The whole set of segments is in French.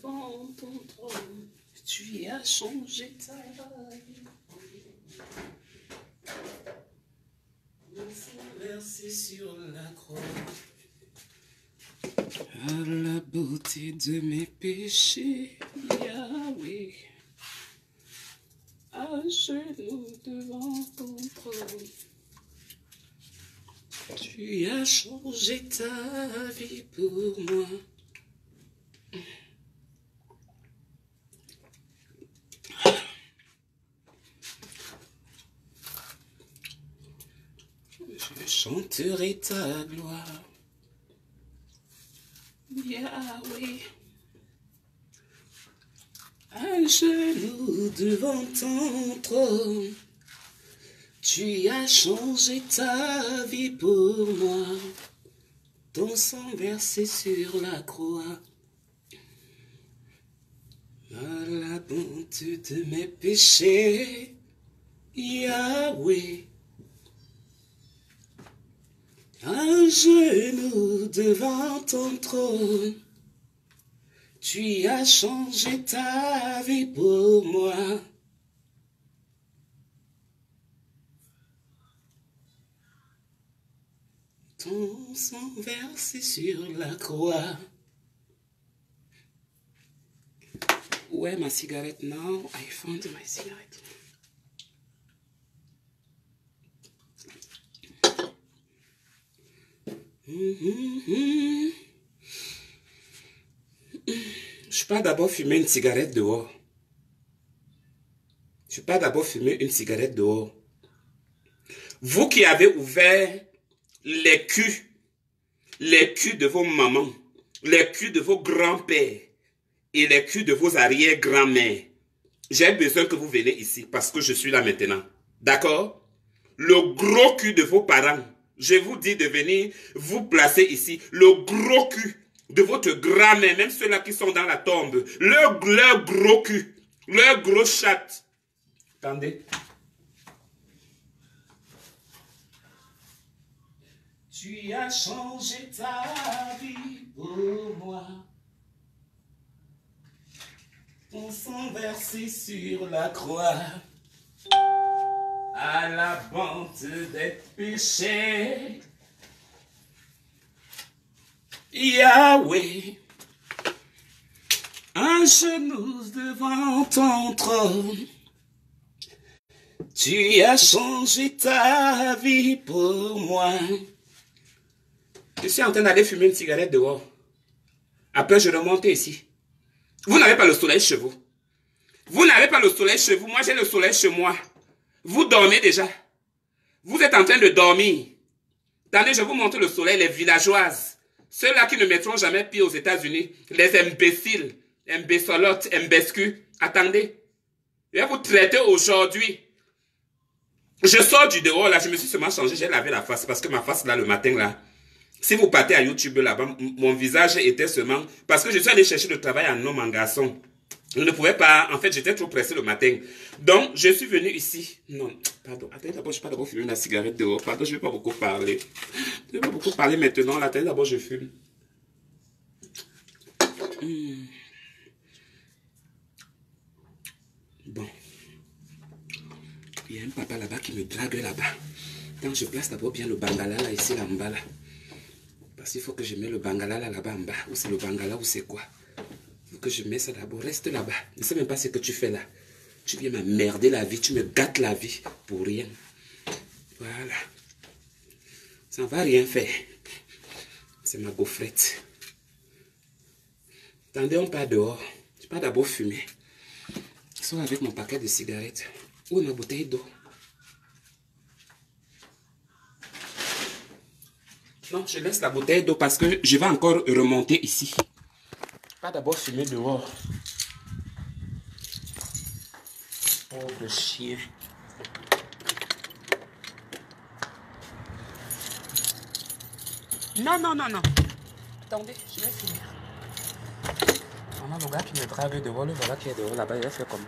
devant ton trône, tu as changé ta vie. Versé sur la croix, à la beauté de mes péchés, Yahweh, à genoux devant ton trône, tu as changé ta vie pour moi. Je chanterai ta gloire, Yahweh, à genoux devant ton trône, tu as changé ta vie pour moi, ton sang versé sur la croix, à la bonté de mes péchés, Yahweh. À genoux devant ton trône, tu as changé ta vie pour moi. Ton sang versé sur la croix. Où est ma cigarette now? I found my cigarette. Je suis pas d'abord fumer une cigarette dehors. Je suis pas d'abord fumer une cigarette dehors. Vous qui avez ouvert les culs de vos mamans, les culs de vos grands-pères et les culs de vos arrière-grand-mères, j'ai besoin que vous veniez ici parce que je suis là maintenant. D'accord? Le gros cul de vos parents, je vous dis de venir vous placer ici. Le gros cul de votre grand-mère, même ceux-là qui sont dans la tombe. Leur gros cul, leur gros chat. Attendez. Tu as changé ta vie pour moi. Ton sang versé sur la croix. À la bonté des péchés, Yahweh, à genoux devant ton trône, tu as changé ta vie pour moi. Je suis en train d'aller fumer une cigarette dehors. Après, je remonte ici. Vous n'avez pas le soleil chez vous. Vous n'avez pas le soleil chez vous. Moi, j'ai le soleil chez moi. Vous dormez déjà. Vous êtes en train de dormir. Attendez, je vous montre le soleil, les villageoises. Ceux-là qui ne mettront jamais pied aux États-Unis. Les imbéciles, imbécilotes, imbescus. Attendez. Je vais vous traiter aujourd'hui. Je sors du dehors, là. Je me suis seulement changé. J'ai lavé la face. Parce que ma face, là, le matin, là. Si vous partez à YouTube, là-bas, mon visage était seulement... Parce que je suis allé chercher le travail en homme, en garçon. Je ne pouvais pas, en fait, j'étais trop pressé le matin. Donc, je suis venu ici. Non, pardon, attendez d'abord, je ne vais pas d'abord fumer la cigarette dehors. Pardon, je ne vais pas beaucoup parler. Je ne vais pas beaucoup parler maintenant. Là, attendez d'abord, je fume. Bon. Il y a un papa là-bas qui me drague là-bas. Donc, je place d'abord bien le bangala là, ici, là, en bas, là. Parce qu'il faut que je mette le bangala là-bas, en bas. Ou c'est le bangala ou c'est quoi? Que je mets ça d'abord, reste là-bas. Je ne sais même pas ce que tu fais là. Tu viens m'emmerder la vie, tu me gâtes la vie pour rien. Voilà. Ça ne va rien faire. C'est ma gaufrette. Attendez, on part dehors. Je pars d'abord fumer. Je sors avec mon paquet de cigarettes. Où est ma bouteille d'eau? Non, je laisse la bouteille d'eau parce que je vais encore remonter ici. Pas d'abord fumer dehors. Pauvre chien. Non, non, non, non. Attendez, je vais finir. On a le gars qui me drague dehors, le voilà qui est dehors là-bas, il va faire comme...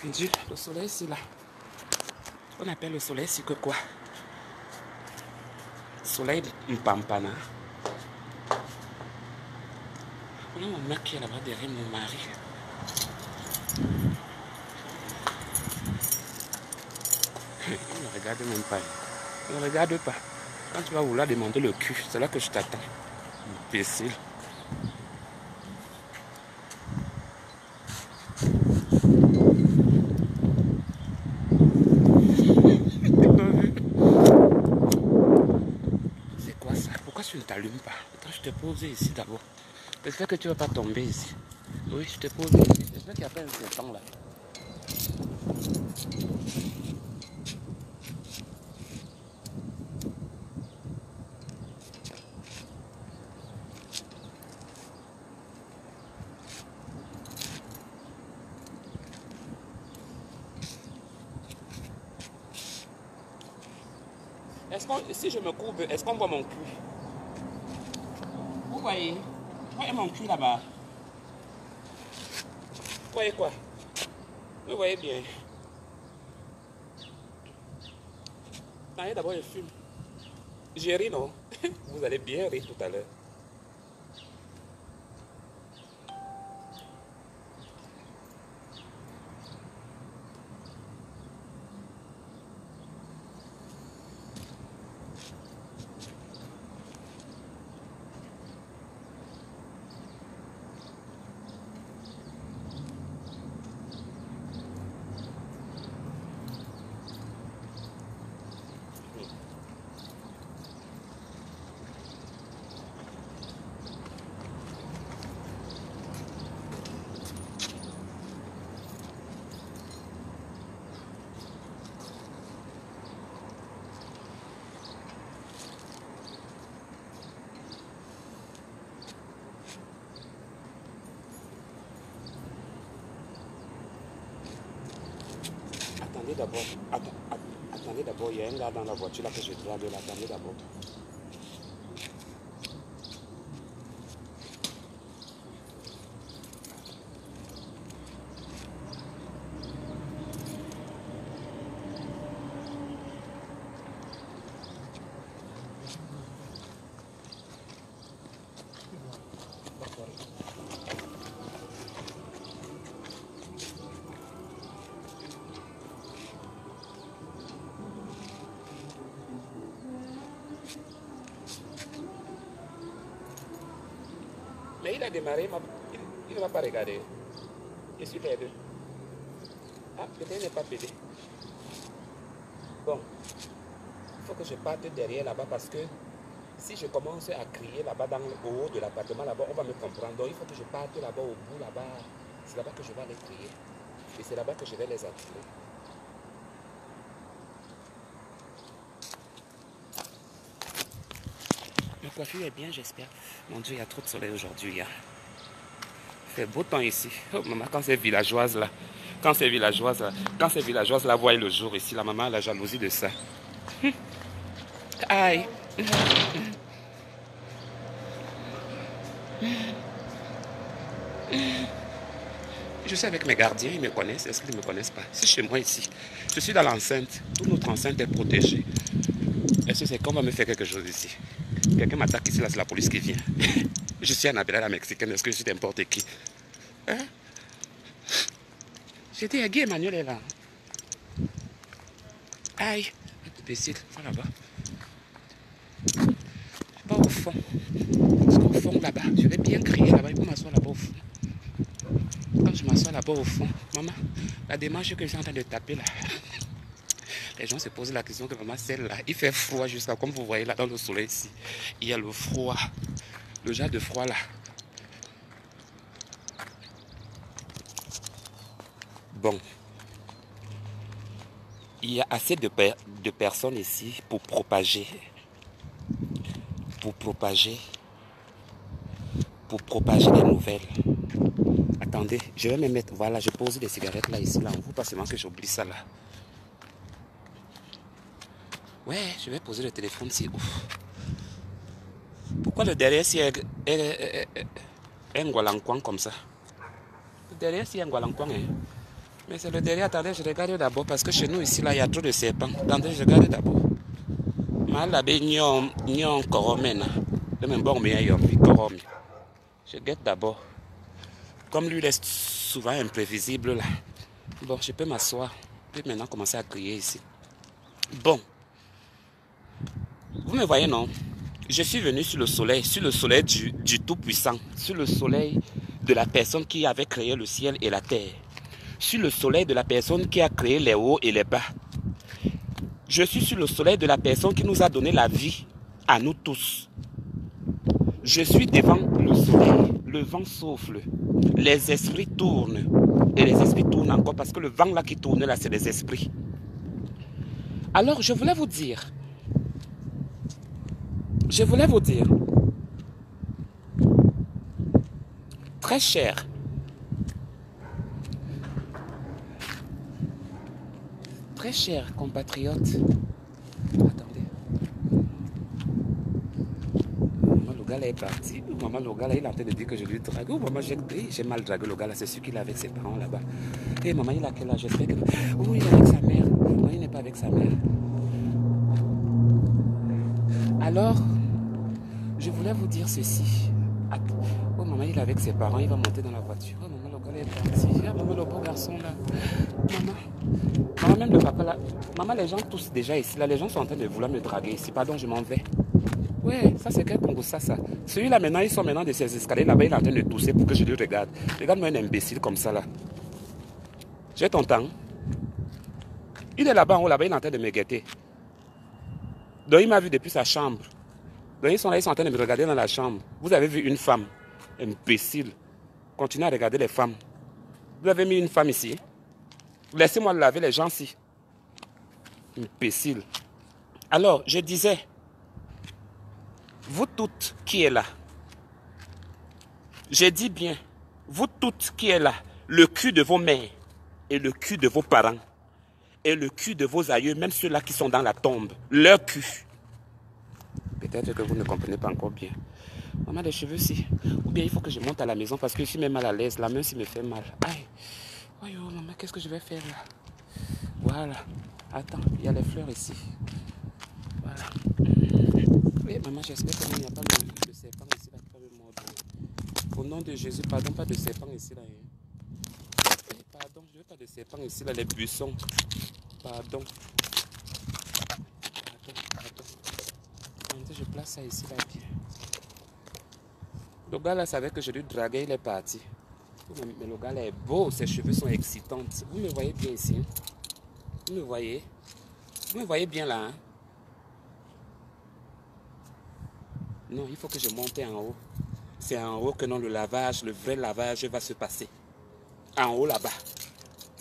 Dieu, le soleil c'est là. On appelle le soleil c'est que quoi? Soleil Mpampana. On a mon mec qui est là-bas derrière mon mari. Il ne regarde même pas. Il ne regarde pas. Quand tu vas vouloir demander le cul, c'est là que je t'attends. Imbécile. C'est quoi ça? Pourquoi tu ne t'allumes pas? Attends, je te pose ici d'abord. J'espère que tu ne vas pas tomber ici. Oui, je te pose ici. J'espère qu'il n'y a pas un serpent là. Si je me courbe, est-ce qu'on voit mon cul? Vous voyez? Vous voyez mon cul là-bas? Vous voyez quoi? Vous voyez bien. Attendez, d'abord je fume. J'ai ri, non? Vous allez bien rire tout à l'heure. Attendez d'abord, il y a un gars dans la voiture là que je dois de l'attendre d'abord. Mais il a démarré, il ne va pas regarder. Je suis perdu. Ah, peut-être il n'est pas pédé. Bon, il faut que je parte derrière là-bas parce que si je commence à crier là-bas dans le haut de l'appartement, là-bas, on va me comprendre. Donc il faut que je parte là-bas au bout, là-bas. C'est là-bas que je vais aller crier. Et c'est là-bas que je vais les attirer. Ma coiffure est bien, j'espère. Mon Dieu, il y a trop de soleil aujourd'hui. Hein. Il fait beau temps ici. Oh, maman, quand c'est villageoise là, quand c'est villageoise là, voyez le jour ici, la maman a la jalousie de ça. Aïe. Je suis avec mes gardiens, ils me connaissent. Est-ce qu'ils ne me connaissent pas? C'est chez moi ici. Je suis dans l'enceinte. Toute notre enceinte est protégée. Est-ce que c'est qu'on va me faire quelque chose ici? Quelqu'un m'attaque ici, là, c'est la police qui vient. Je suis un appelé la mexicaine. Est-ce que je suis n'importe qui? Hein? J'étais à Guy Emmanuel est là. Aïe. Imbécile, va là-bas. Pas au fond. Parce qu'au fond là-bas, je vais bien crier là-bas. Il faut m'asseoir là-bas au fond. Quand je m'assois là-bas au fond, maman, la démarche que je suis en train de taper là, les gens se posent la question que maman, celle-là, il fait froid jusqu'à comme vous voyez là dans le soleil ici. Il y a le froid, le genre de froid là. Bon, il y a assez de personnes ici pour propager des nouvelles. Attendez, je vais me mettre, voilà, je pose des cigarettes là, ici, là, en vous, pas seulement que j'oublie ça là. Ouais, je vais poser le téléphone ici. Ouf. Pourquoi le derrière si est un gualanquan comme ça? Le derrière si est un gualanquan, hein? Mais c'est le derrière. Attendez, je regarde d'abord parce que chez nous ici, là, il y a trop de serpents. Attendez, je regarde d'abord. Mal la nyon koromena. Le même bon mais je guette d'abord. Comme lui il est souvent imprévisible là. Bon, je peux m'asseoir. Je peux maintenant commencer à crier ici. Bon. Vous me voyez, non? Je suis venu sur le soleil du Tout-Puissant, sur le soleil de la personne qui avait créé le ciel et la terre, sur le soleil de la personne qui a créé les hauts et les bas. Je suis sur le soleil de la personne qui nous a donné la vie à nous tous. Je suis devant le soleil, le vent souffle, les esprits tournent, et les esprits tournent encore parce que le vent là qui tourne là, c'est les esprits. Alors, je voulais vous dire, très cher, compatriotes, attendez, maman le gars là est parti, maman le gars là il est en train de dire que je lui drague, oh maman j'ai mal dragué le gars là, c'est sûr qu'il est avec ses parents là-bas, et maman il a quel âge, j'espère que, oh il est avec sa mère, non il n'est pas avec sa mère. Alors, je voulais vous dire ceci. Oh maman il est avec ses parents, il va monter dans la voiture. Oh maman le gars là est parti. Ah maman le beau garçon là. Maman même le papa là. Maman les gens tous déjà ici là, les gens sont en train de vouloir me draguer ici. Pardon je m'en vais. Ouais, ça c'est quel Congo ça. Celui-là maintenant, ils sont maintenant de ces escaliers là-bas, il est en train de tousser pour que je le regarde. Regarde-moi un imbécile comme ça là. J'ai ton temps. Il est là-bas en haut, là-bas, il est en train de me guetter. Donc il m'a vu depuis sa chambre. Donc ils sont là, ils sont en train de me regarder dans la chambre. Vous avez vu une femme, imbécile. Continuez à regarder les femmes. Vous avez mis une femme ici. Laissez-moi laver les gens ici. Imbécile. Alors, je disais, vous toutes qui êtes là, j'ai dit bien, vous toutes qui êtes là, le cul de vos mères et le cul de vos parents et le cul de vos aïeux, même ceux-là qui sont dans la tombe, leur cul. Peut-être que vous ne comprenez pas encore bien. Maman, les cheveux si. Ou bien il faut que je monte à la maison parce que je suis même mal à l'aise. La main si me fait mal. Aïe. Aïe, oh maman, qu'est-ce que je vais faire là? Voilà. Attends, il y a les fleurs ici. Voilà. Oui, maman, j'espère qu'il n'y a pas de serpent ici là qui va me mordre. Au nom de Jésus, pardon, pas de serpent ici là. Pardon, je veux pas de serpent ici là, les buissons. Pardon. Je place ça ici là bien. Le gars là savait que je lui draguais, il est parti. Mais le gars là est beau, ses cheveux sont excitants. Vous me voyez bien ici? Vous me voyez? Vous me voyez bien là? Hein? Non, il faut que je monte en haut. C'est en haut que non, le lavage, le vrai lavage va se passer. En haut là-bas.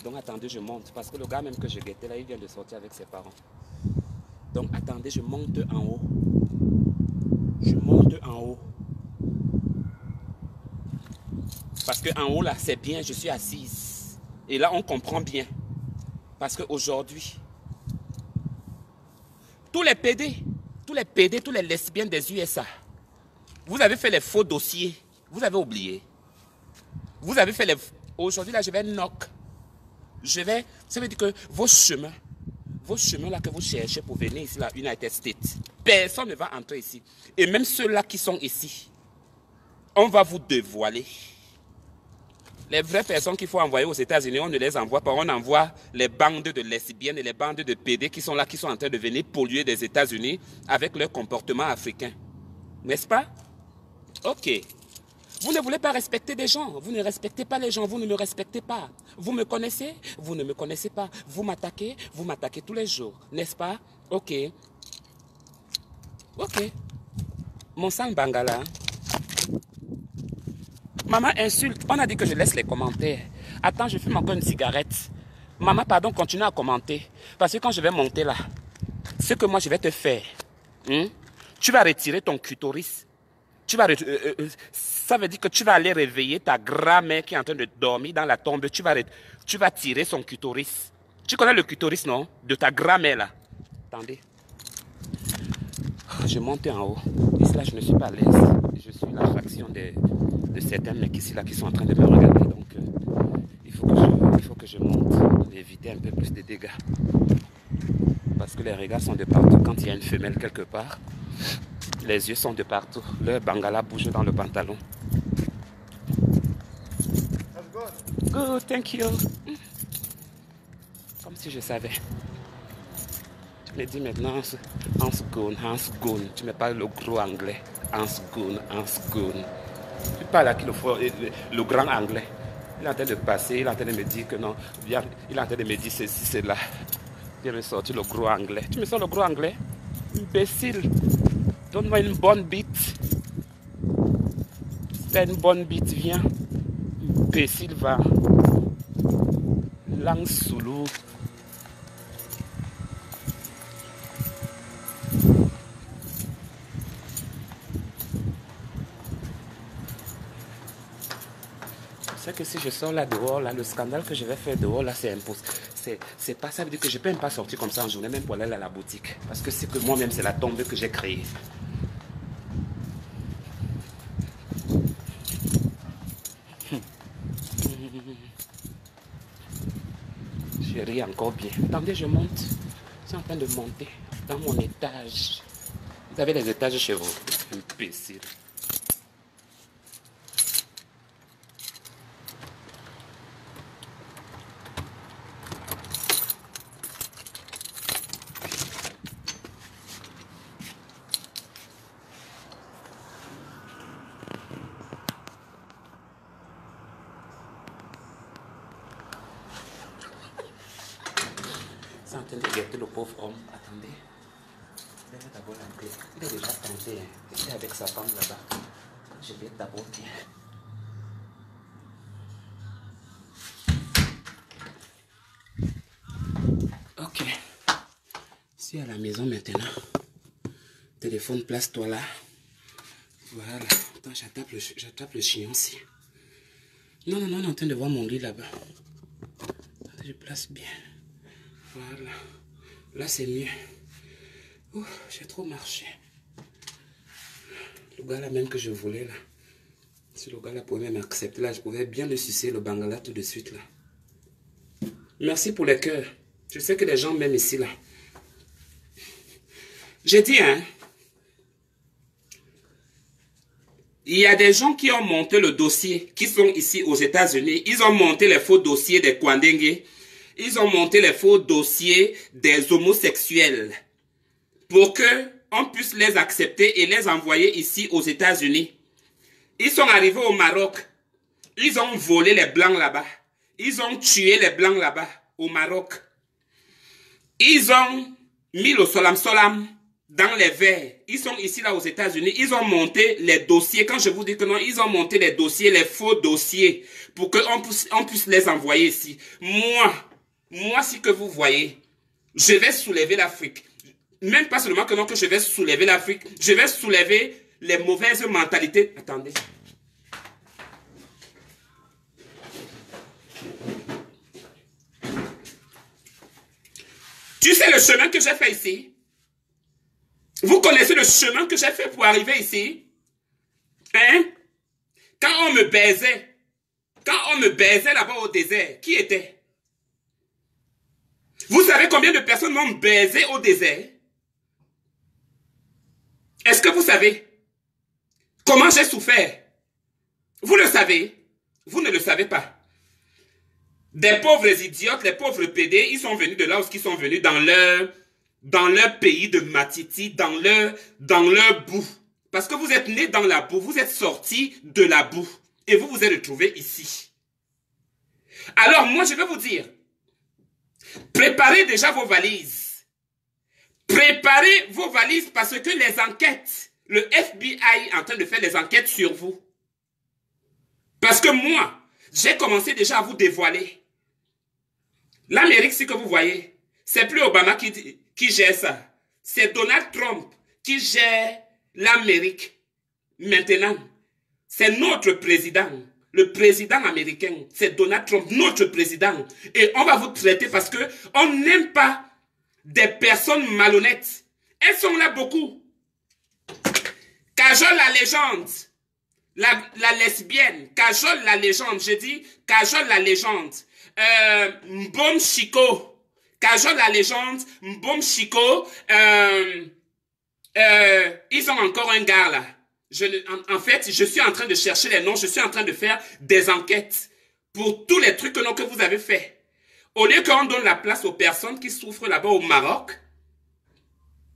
Donc attendez, je monte. Parce que le gars même que je guettais là, il vient de sortir avec ses parents. Donc attendez, je monte en haut. Je monte en haut. Parce qu'en haut là, c'est bien, je suis assise. Et là, on comprend bien. Parce qu'aujourd'hui, tous les PD, tous les lesbiennes des USA, vous avez fait les faux dossiers. Vous avez oublié. Vous avez fait les... Aujourd'hui là, je vais knock. Ça veut dire que vos chemins là que vous cherchez pour venir ici, là, United States, personne ne va entrer ici. Et même ceux-là qui sont ici, on va vous dévoiler. Les vraies personnes qu'il faut envoyer aux États-Unis, on ne les envoie pas. On envoie les bandes de lesbiennes et les bandes de PD qui sont là, qui sont en train de venir polluer des États-Unis avec leur comportement africain. N'est-ce pas? Ok. Vous ne voulez pas respecter des gens. Vous ne respectez pas les gens. Vous ne me respectez pas. Vous me connaissez? Vous ne me connaissez pas. Vous m'attaquez tous les jours. N'est-ce pas? Ok. Ok. Mon sang bangala. Maman insulte. On a dit que je laisse les commentaires. Attends, je fume encore une cigarette. Maman, pardon, continue à commenter. Parce que quand je vais monter là, ce que moi je vais te faire, tu vas retirer ton clitoris. Ça veut dire que tu vas aller réveiller ta grand-mère qui est en train de dormir dans la tombe. Tu vas tirer son clitoris. Tu connais le clitoris, non? De ta grand-mère là. Attendez. Je monte en haut. Ici là, je ne suis pas à l'aise. Je suis l'attraction de certains mecs ici là qui sont en train de me regarder. Donc, il faut que je... il faut que je monte pour éviter un peu plus de dégâts. Parce que les regards sont de partout. Quand il y a une femelle quelque part, les yeux sont de partout. Leur bangala bouge dans le pantalon. Good, thank you. Comme si je savais. Tu me dis maintenant Hans Goon. Tu me parles le gros anglais. Hans Goon. Tu parles à qui le grand anglais. Il est en train de passer, il est en train de me dire que non. Il est en train de me dire ceci, cela. Il me sorti le gros anglais. Tu me sors le gros anglais? Imbécile. Donne-moi une bonne bite. Si t'as une bonne bite, viens. Imbécile, va. Langue soulou. C'est que si je sors là dehors, là, le scandale que je vais faire dehors, là, c'est impossible. C'est pas ça, veut dire que je ne peux même pas sortir comme ça en journée, même pour aller à la boutique. Parce que c'est que moi-même, c'est la tombe que j'ai créée. Je ris encore bien. Attendez, je monte. Je suis en train de monter dans mon étage. Vous avez les étages chez vous. Imbécile. C'est en train de guetter le pauvre homme. Attendez. Je vais d'abord l'appeler. Il est déjà tenté. Il est avec sa femme là-bas. Je vais d'abord bien. Ok. Je suis à la maison maintenant. Téléphone, place-toi là. Voilà. Attends, j'attrape le chien aussi. Non, on est en train de voir mon lit là-bas. Je place bien. Voilà. Là, c'est mieux. J'ai trop marché. Le gars là même que je voulais là. Si le gars là pouvait même accepter là, je pouvais bien le sucer le bangala tout de suite là. Merci pour les cœurs. Je sais que les gens m'aiment ici là. J'ai dit hein. Il y a des gens qui ont monté le dossier, qui sont ici aux États-Unis. Ils ont monté les faux dossiers des Kwandengue. Ils ont monté les faux dossiers des homosexuels. Pour que on puisse les accepter et les envoyer ici aux États-Unis. Ils sont arrivés au Maroc. Ils ont volé les blancs là-bas. Ils ont tué les blancs là-bas, au Maroc. Ils ont mis le solam dans les verres. Ils sont ici là aux États-Unis. Ils ont monté les dossiers. Quand je vous dis que non, ils ont monté les dossiers, les faux dossiers, pour qu'on puisse les envoyer ici. Moi, si que vous voyez, je vais soulever l'Afrique. Même pas seulement que non, que je vais soulever l'Afrique. Je vais soulever les mauvaises mentalités. Attendez. Tu sais le chemin que j'ai fait ici? Vous connaissez le chemin que j'ai fait pour arriver ici? Hein? Quand on me baisait là-bas au désert, qui était? Vous savez combien de personnes m'ont baisé au désert? Est-ce que vous savez comment j'ai souffert? Vous le savez? Vous ne le savez pas. Des pauvres idiotes, les pauvres pédés, ils sont venus de là où ils sont venus dans leur pays de Matiti, dans leur boue. Parce que vous êtes nés dans la boue, vous êtes sortis de la boue et vous vous êtes retrouvés ici. Alors moi je vais vous dire, préparez déjà vos valises. Préparez vos valises parce que les enquêtes, le FBI est en train de faire les enquêtes sur vous. Parce que moi, j'ai commencé déjà à vous dévoiler. L'Amérique, c'est que vous voyez, c'est plus Obama qui gère ça. C'est Donald Trump qui gère l'Amérique. Maintenant, c'est notre président. Le président américain, c'est Donald Trump, notre président. Et on va vous traiter parce que on n'aime pas des personnes malhonnêtes. Elles sont là beaucoup. Kajol la légende. La lesbienne, Kajol la légende, je dis Kajol la légende. Mbom Chico, Kajol la légende, Mbom Chico, ils ont encore un gars là. En fait, je suis en train de chercher les noms, je suis en train de faire des enquêtes pour tous les trucs que vous avez fait. Au lieu qu'on donne la place aux personnes qui souffrent là-bas au Maroc,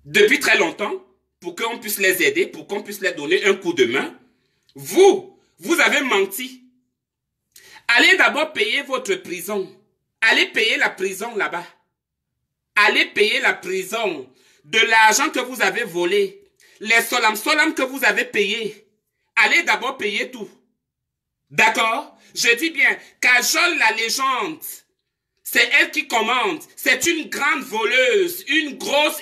depuis très longtemps, pour qu'on puisse les aider, pour qu'on puisse leur donner un coup de main, vous avez menti. Allez d'abord payer votre prison. Allez payer la prison là-bas. Allez payer la prison de l'argent que vous avez volé. Les solam que vous avez payés. Allez d'abord payer tout. D'accord? Je dis bien, Kajol la légende, c'est elle qui commande. C'est une grande voleuse. Une grosse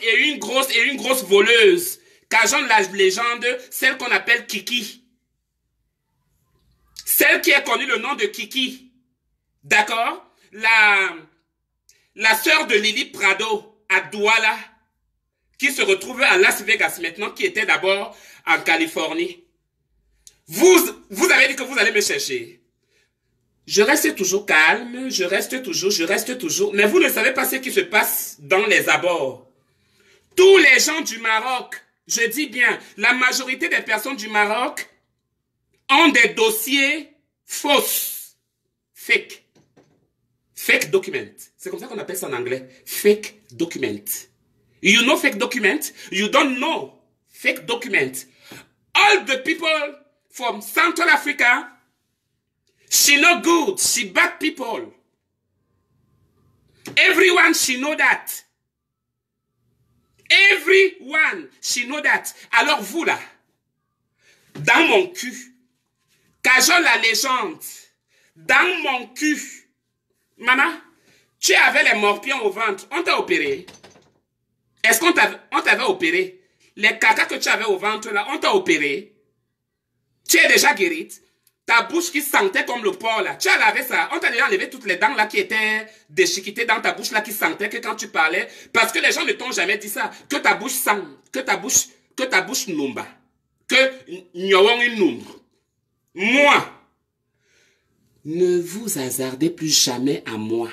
voleuse. Kajol la légende, celle qu'on appelle Kiki. Celle qui a connu le nom de Kiki. D'accord? La sœur de Lily Prado, à Douala, qui se retrouve à Las Vegas maintenant, qui était d'abord en Californie. Vous avez dit que vous allez me chercher. Je reste toujours calme, je reste toujours, mais vous ne savez pas ce qui se passe dans les abords. Tous les gens du Maroc, je dis bien, la majorité des personnes du Maroc ont des dossiers fausses, fake. Fake document. C'est comme ça qu'on appelle ça en anglais. Fake document. You know fake document? You don't know fake document. All the people from Central Africa, she no good. She bad people. Everyone, she know that. Everyone, she know that. Alors vous là, dans mon cul, Kajol la légende, dans mon cul, maman, tu avais les morpions au ventre. On t'a opéré. Est-ce qu'on t'avait opéré? Les caca que tu avais au ventre là, on t'a opéré. Tu es déjà guérie. Ta bouche qui sentait comme le porc là. Tu as lavé ça. On t'a déjà enlevé toutes les dents là qui étaient déchiquetées dans ta bouche là qui sentaient que quand tu parlais. Parce que les gens ne t'ont jamais dit ça. Que ta bouche sent. Que ta bouche numba. Que nyawang numbre. Moi. Ne vous hasardez plus jamais à moi.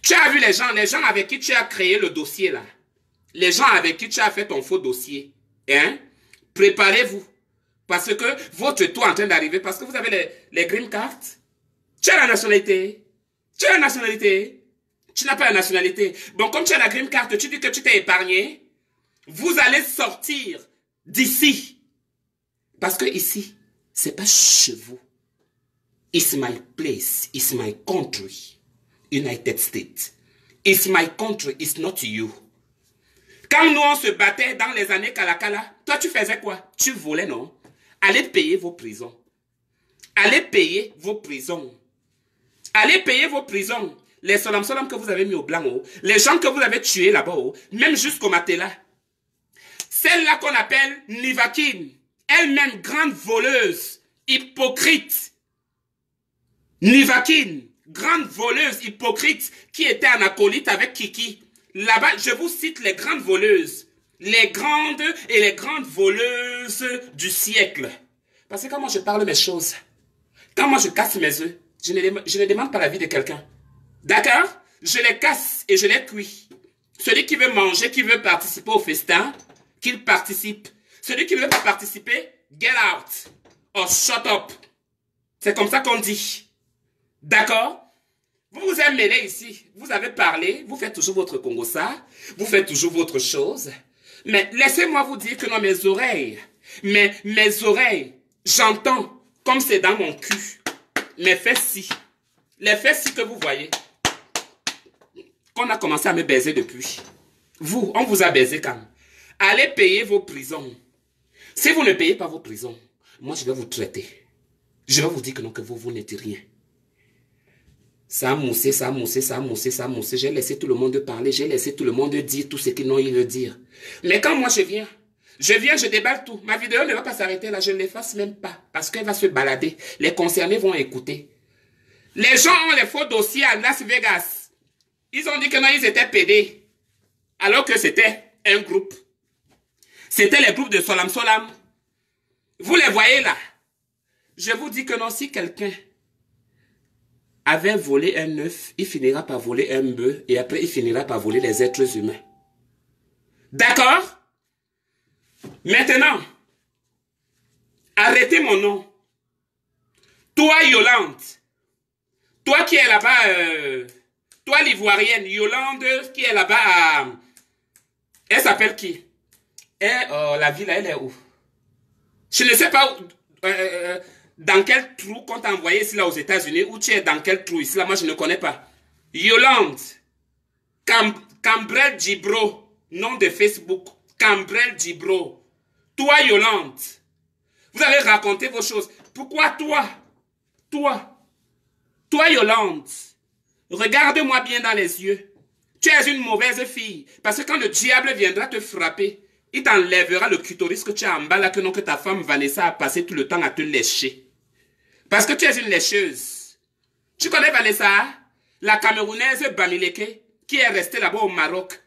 Tu as vu les gens avec qui tu as créé le dossier là. Les gens avec qui tu as fait ton faux dossier. Hein? Préparez-vous. Parce que votre tour est en train d'arriver. Parce que vous avez les green cards. Tu as la nationalité. Tu as la nationalité. Tu n'as pas la nationalité. Bon, comme tu as la green card, tu dis que tu t'es épargné. Vous allez sortir d'ici. Parce que ici, c'est pas chez vous. It's my place. It's my country. United States. It's my country. It's not you. Quand nous on se battait dans les années Kalakala, toi tu faisais quoi? Tu volais, non? Allez payer vos prisons. Allez payer vos prisons. Allez payer vos prisons. Les solam que vous avez mis au blanc, oh. Les gens que vous avez tués là-bas, oh. Même jusqu'au Matela. Celle-là qu'on appelle Nivakin, elle-même grande voleuse, hypocrite. Nivakin, grande voleuse, hypocrite, qui était en acolyte avec Kiki. Là-bas, je vous cite les grandes voleuses. Les grandes et les grandes voleuses du siècle. Parce que quand moi je parle mes choses, quand moi je casse mes œufs, je ne demande pas l'avis de quelqu'un. D'accord? Je les casse et je les cuis. Celui qui veut manger, qui veut participer au festin, qu'il participe. Celui qui ne veut pas participer, get out. Or shut up. C'est comme ça qu'on dit. D'accord? Vous vous êtes mêlés ici. Vous avez parlé. Vous faites toujours votre Congossa. Vous faites toujours votre chose. Mais laissez-moi vous dire que dans mes oreilles, mes oreilles, j'entends comme c'est dans mon cul. Mes fesses-ci. Les fesses-ci que vous voyez. Qu'on a commencé à me baiser depuis. Vous, on vous a baisé quand même. Allez payer vos prisons. Si vous ne payez pas vos prisons, moi je vais vous traiter. Je vais vous dire que non, que vous n'êtes rien. Ça a moussé, ça a moussé, ça a moussé, ça a moussé. J'ai laissé tout le monde parler, j'ai laissé tout le monde dire tout ce qu'ils n'ont eu à dire. Mais quand moi je viens, je déballe tout. Ma vidéo ne va pas s'arrêter là, je ne l'efface même pas. Parce qu'elle va se balader. Les concernés vont écouter. Les gens ont les faux dossiers à Las Vegas. Ils ont dit que non, ils étaient pédés. Alors que c'était un groupe. C'était les groupes de Solam Solam. Vous les voyez là. Je vous dis que non, si quelqu'un avait volé un œuf, il finira par voler un bœuf et après il finira par voler les êtres humains. D'accord? Maintenant, arrêtez mon nom. Toi, Yolande, toi qui es là-bas, toi l'ivoirienne, Yolande qui est là-bas, elle s'appelle qui? La ville, elle est où? Je ne sais pas dans quel trou qu'on t'a envoyé ici là aux États-Unis, ou tu es dans quel trou ici là, moi je ne connais pas. Yolande, Cambrel Djibro, nom de Facebook, Cambrel Djibro. Toi, Yolande, vous avez raconté vos choses. Pourquoi toi, Yolande, regarde-moi bien dans les yeux. Tu es une mauvaise fille. Parce que quand le diable viendra te frapper, il t'enlèvera le clitoris que tu as en bas là, que ta femme Vanessa a passé tout le temps à te lécher. Parce que tu es une lécheuse. Tu connais Vanessa, la Camerounaise Bamileke, qui est restée là-bas au Maroc.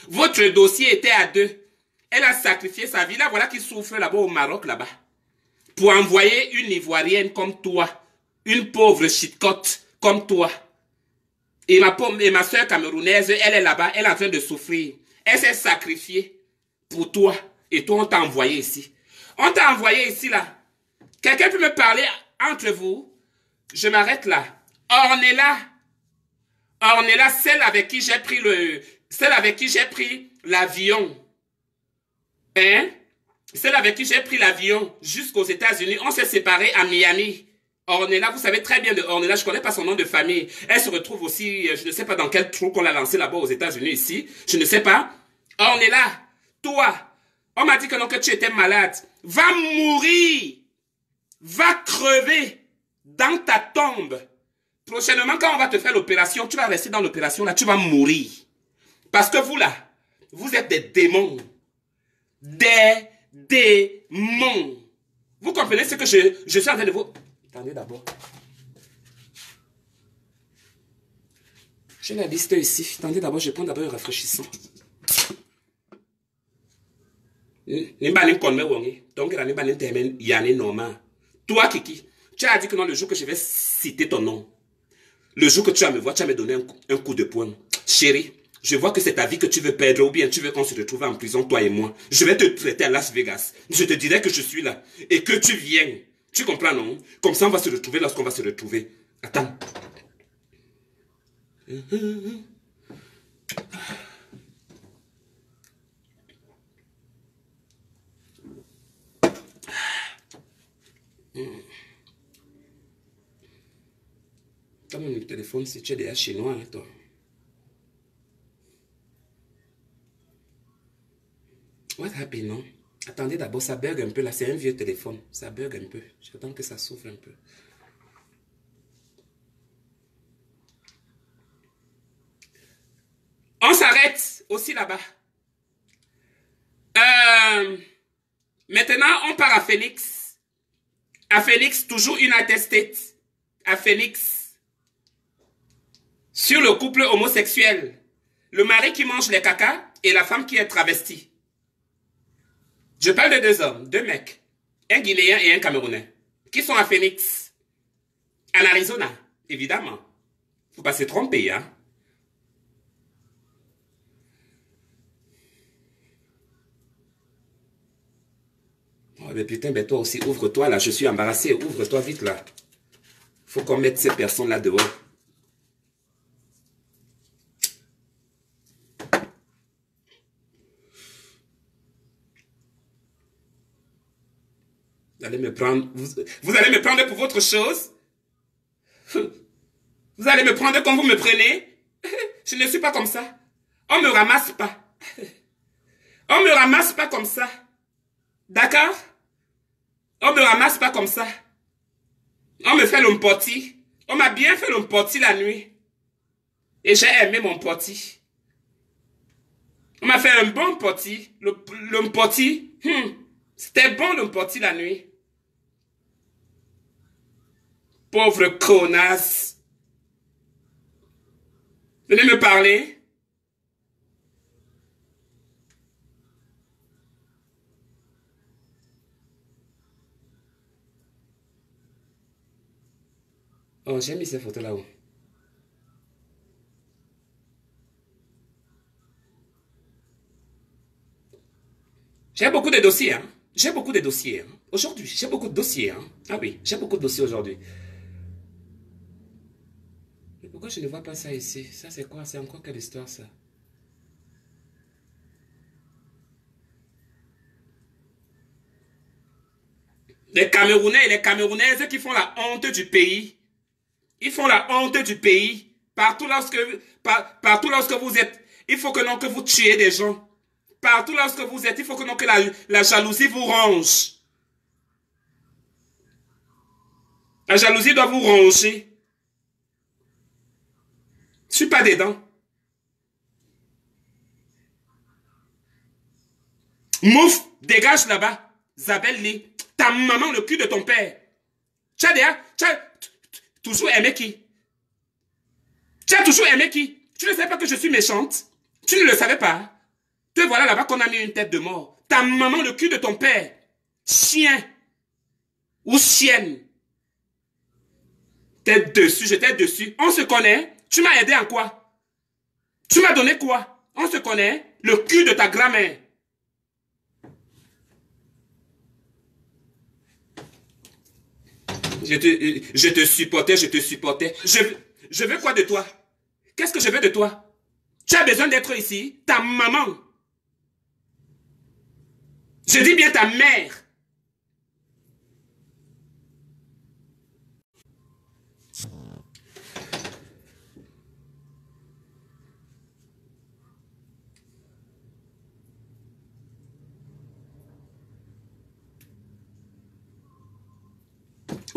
Votre dossier était à deux. Elle a sacrifié sa vie. Là, voilà qui souffre là-bas au Maroc, là-bas. Pour envoyer une Ivoirienne comme toi. Une pauvre chitcotte comme toi. Et ma soeur camerounaise, elle est là-bas, elle est en train de souffrir. Elle s'est sacrifiée pour toi. Et toi, on t'a envoyé ici. On t'a envoyé ici, là. Quelqu'un peut me parler entre vous? Je m'arrête là. Ornella, celle avec qui j'ai pris l'avion. Hein? Celle avec qui j'ai pris l'avion jusqu'aux États-Unis. On s'est séparés à Miami. Ornella, vous savez très bien de Ornella, je ne connais pas son nom de famille. Elle se retrouve aussi, je ne sais pas dans quel trou qu'on l'a lancé là-bas aux États-Unis ici. Je ne sais pas. Ornella, toi, on m'a dit que non, que tu étais malade. Va mourir. Va crever dans ta tombe. Prochainement, quand on va te faire l'opération, tu vas rester dans l'opération là, tu vas mourir. Parce que vous là, vous êtes des démons. Des démons. Vous comprenez ce que je suis en train de vous... Attendez d'abord. J'ai la liste ici. Attendez d'abord, je prends d'abord un rafraîchissant. Toi, Kiki, tu as dit que non, le jour que je vais citer ton nom, le jour que tu vas me voir, tu vas me donner un coup de poing. Chérie, je vois que c'est ta vie que tu veux perdre ou bien tu veux qu'on se retrouve en prison, toi et moi. Je vais te traiter à Las Vegas. Je te dirai que je suis là et que tu viens. Tu comprends, non? Comme ça, on va se retrouver lorsqu'on va se retrouver. Attends. T'as même le téléphone si tu es déjà chinois, hein, toi. What happened, non? Attendez d'abord, ça bug un peu là. C'est un vieux téléphone. Ça bug un peu. J'attends que ça souffle un peu. On s'arrête aussi là-bas. Maintenant, on part à Phoenix. À Phoenix, toujours United States. À Phoenix. Sur le couple homosexuel. Le mari qui mange les caca et la femme qui est travestie. Je parle de deux hommes, deux mecs. Un Guinéen et un Camerounais. Qui sont à Phoenix. En Arizona, évidemment. Faut pas se tromper, hein. Oh, mais putain, ben toi aussi, ouvre-toi là, je suis embarrassé, ouvre-toi vite là. Faut qu'on mette ces personnes là dehors. Vous allez me prendre, vous allez me prendre pour votre chose? Vous allez me prendre comme vous me prenez? Je ne suis pas comme ça. On me ramasse pas. On me ramasse pas comme ça. D'accord? On me ramasse pas comme ça. On me fait l'homme-poti. On m'a bien fait l'homme-poti la nuit. Et j'ai aimé mon poti. On m'a fait un bon poti. L'homme-poti. C'était bon l'homme-poti la nuit. Pauvre connasse. Venez me parler. Oh, j'ai mis ces photos là-haut. J'ai beaucoup de dossiers, hein. J'ai beaucoup de dossiers, hein. Aujourd'hui, j'ai beaucoup de dossiers, hein. Ah oui, j'ai beaucoup de dossiers aujourd'hui. Mais pourquoi je ne vois pas ça ici? Ça, c'est quoi? C'est encore quelle histoire, ça? Les Camerounais et les Camerounaises qui font la honte du pays. Ils font la honte du pays. Partout lorsque vous êtes, il faut que non que vous tuez des gens. Partout lorsque vous êtes, il faut que non que la jalousie vous ronge. La jalousie doit vous ronger. Je suis pas dedans. Mouf, dégage là-bas. Zabel Lee, ta maman, le cul de ton père. Tu as toujours aimé qui? Tu as toujours aimé qui? Tu ne sais pas que je suis méchante? Tu ne le savais pas? Te voilà là-bas qu'on a mis une tête de mort. Ta maman, le cul de ton père. Chien. Ou chienne. T'es dessus, j'étais dessus. On se connaît. Tu m'as aidé en quoi? Tu m'as donné quoi? On se connaît. Le cul de ta grand-mère. Je te supportais, je te supportais. Je veux quoi de toi? Qu'est-ce que je veux de toi? Tu as besoin d'être ici? Ta maman. Je dis bien ta mère.